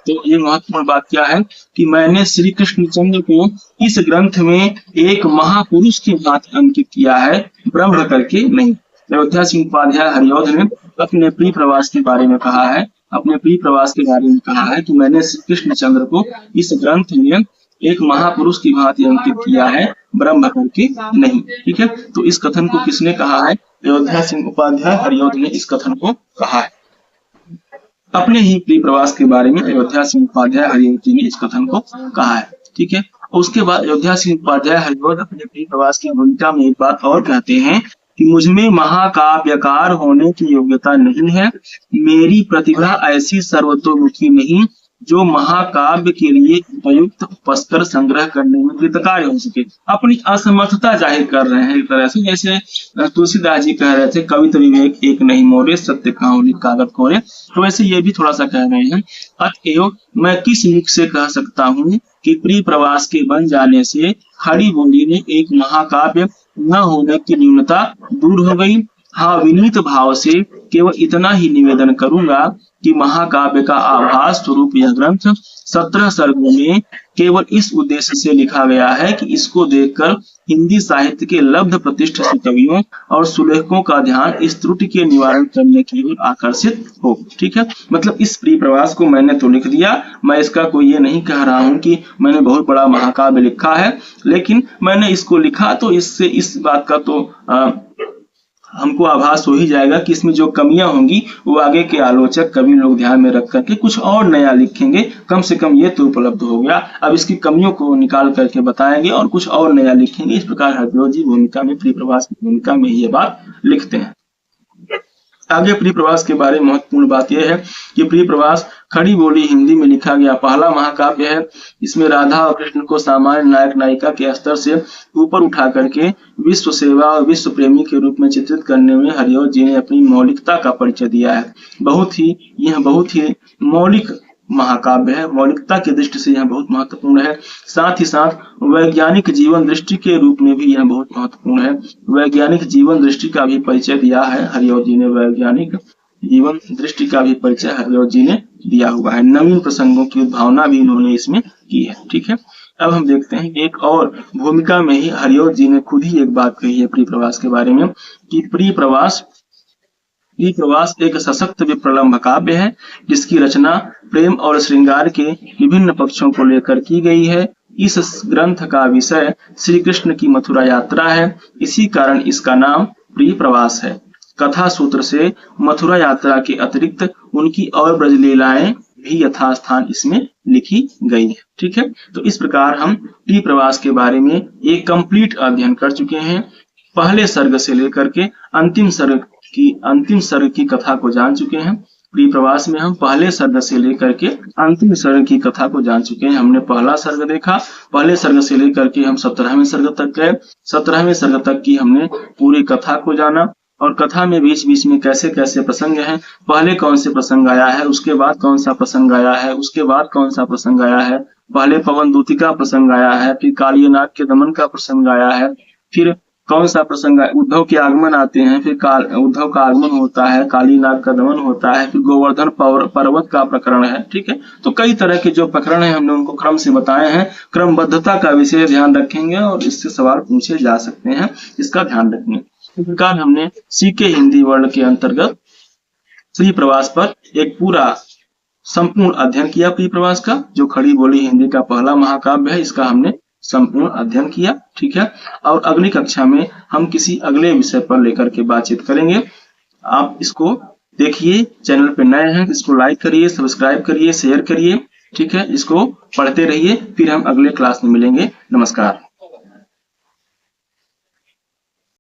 तो ये महत्वपूर्ण बात क्या है कि मैंने श्री कृष्णचंद्र को इस ग्रंथ में एक महापुरुष के भांति अंकित किया है, ब्रह्म करके नहीं। अयोध्या सिंह उपाध्याय हरिऔध ने अपने प्रिय प्रवास के बारे में कहा है, अपने प्रिय प्रवास के बारे में कहा है कि मैंने श्री कृष्णचंद्र को इस ग्रंथ में एक महापुरुष की भांति अंकित किया है, ब्रह्म करके नहीं। ठीक है, तो इस कथन को किसने कहा है? अयोध्या सिंह उपाध्याय हरिऔध ने इस कथन को कहा है। अपने ही प्रिय प्रवास के बारे में अयोध्या सिंह उपाध्याय हरिऔध जी ने इस कथन को कहा है। ठीक है, उसके बाद अयोध्या सिंह उपाध्याय हरिऔध अपने प्रिय प्रवास की भूमिका में एक बात और कहते हैं कि मुझमें महाकाव्यकार होने की योग्यता नहीं है, मेरी प्रतिभा ऐसी सर्वतोमुखी नहीं जो महाकाव्य के लिए उपयुक्त उपस्कर संग्रह करने में कृतकार्य हो सके। अपनी असमर्थता जाहिर कर रहे हैं एक तरह से, जैसे तुलसीदास जी कह रहे थे कवित विवेक एक नहीं मोरे, सत्य कहानी कागज कोरे, तो वैसे ये भी थोड़ा सा कह रहे हैं। अतएव मैं किस मुख से कह सकता हूँ कि प्रिय प्रवास के बन जाने से खड़ी बोली ने एक महाकाव्य न होने की न्यूनता दूर हो गई। हाँ, विनीत भाव से केवल इतना ही निवेदन करूंगा कि महाकाव्य का आभास स्वरूप यह ग्रंथ 17 सर्गों में केवल इस उद्देश्य से लिखा गया है कि इसको देखकर हिंदी साहित्य के लब्ध प्रतिष्ठित कवियों और सुलेखकों का ध्यान इस त्रुटि के निवारण करने की ओर आकर्षित हो। ठीक है, मतलब इस प्रिय प्रवास को मैंने तो लिख दिया, मैं इसका कोई ये नहीं कह रहा हूं कि मैंने बहुत बड़ा महाकाव्य लिखा है, लेकिन मैंने इसको लिखा तो इससे इस बात का तो हमको आभास हो ही जाएगा कि इसमें जो कमियां होंगी वो आगे के आलोचक कवि लोग ध्यान में रख करके कुछ और नया लिखेंगे। कम से कम ये तो उपलब्ध हो गया, अब इसकी कमियों को निकाल करके बताएंगे और कुछ और नया लिखेंगे। इस प्रकार हरिऔध जी भूमिका में, प्रिय प्रवास की भूमिका में ये बात लिखते हैं। आगे प्रिय प्रवास के बारे में महत्वपूर्ण बात यह है कि प्रिय प्रवास खड़ी बोली हिंदी में लिखा गया पहला महाकाव्य है। इसमें राधा और कृष्ण को सामान्य नायक नायिका के स्तर से ऊपर उठा करके विश्व सेवा और विश्व प्रेमी के रूप में चित्रित करने में हरिऔध जी ने अपनी मौलिकता का परिचय दिया है। यह बहुत ही मौलिक महाकाव्य है, मौलिकता की दृष्टि से यह बहुत महत्वपूर्ण है। साथ ही साथ वैज्ञानिक जीवन दृष्टि के रूप में भी यह बहुत महत्वपूर्ण है। वैज्ञानिक जीवन दृष्टि का भी परिचय दिया है हरिऔध जी ने, वैज्ञानिक जीवन दृष्टि का भी परिचय हरिऔध जी ने दिया हुआ है। नवीन प्रसंगों की उद्भावना भी इन्होंने इसमें की है। ठीक है, अब हम देखते हैं एक और भूमिका में ही हरिऔध जी ने खुद ही एक बात कही है प्रिय प्रवास के बारे में कि प्रिय प्रवास एक सशक्त विप्रलंभ काव्य है जिसकी रचना प्रेम और श्रृंगार के विभिन्न पक्षों को लेकर की गई है। इस ग्रंथ का विषय श्री कृष्ण की मथुरा यात्रा है, इसी कारण इसका नाम प्रिय प्रवास है। कथा सूत्र से मथुरा यात्रा के अतिरिक्त उनकी और ब्रज लीलाएं भी यथास्थान इसमें लिखी गई है। ठीक है, तो इस प्रकार हम प्रिय प्रवास के बारे में एक कंप्लीट अध्ययन कर चुके हैं। पहले सर्ग से लेकर के अंतिम सर्ग की कथा को जान चुके हैं। प्रिय प्रवास में हम पहले सर्ग से लेकर के अंतिम सर्ग की कथा को जान चुके हैं। हमने पहला सर्ग देखा, पहले सर्ग से लेकर के हम 17वें सर्ग तक गए। 17वें सर्ग तक की हमने पूरी कथा को जाना और कथा में बीच बीच में कैसे कैसे प्रसंग हैं, पहले कौन से प्रसंग आया है, उसके बाद कौन सा प्रसंग आया है, उसके बाद कौन सा प्रसंग आया है, पहले पवन दूती का प्रसंग आया है, फिर काली नाग के दमन का प्रसंग आया है, फिर कौन सा प्रसंग है, उद्धव के आगमन आते हैं, फिर उद्धव का आगमन होता है, काली नाग का दमन होता है, फिर गोवर्धन पर्वत का प्रकरण है। ठीक है, तो कई तरह के जो प्रकरण है हमने उनको क्रम से बताए हैं। क्रमबद्धता का विशेष ध्यान रखेंगे और इससे सवाल पूछे जा सकते हैं, इसका ध्यान रखेंगे। इस प्रकार हमने सीके हिंदी वर्ल्ड के अंतर्गत प्रिय प्रवास पर एक पूरा संपूर्ण अध्ययन किया। प्रिय प्रवास का जो खड़ी बोली हिंदी का पहला महाकाव्य है, इसका हमने संपूर्ण अध्ययन किया। ठीक है, और अगली कक्षा में हम किसी अगले विषय पर लेकर के बातचीत करेंगे। आप इसको देखिए, चैनल पे नए हैं इसको लाइक करिए, सब्सक्राइब करिए, शेयर करिए। ठीक है, इसको पढ़ते रहिए, फिर हम अगले क्लास में मिलेंगे। नमस्कार।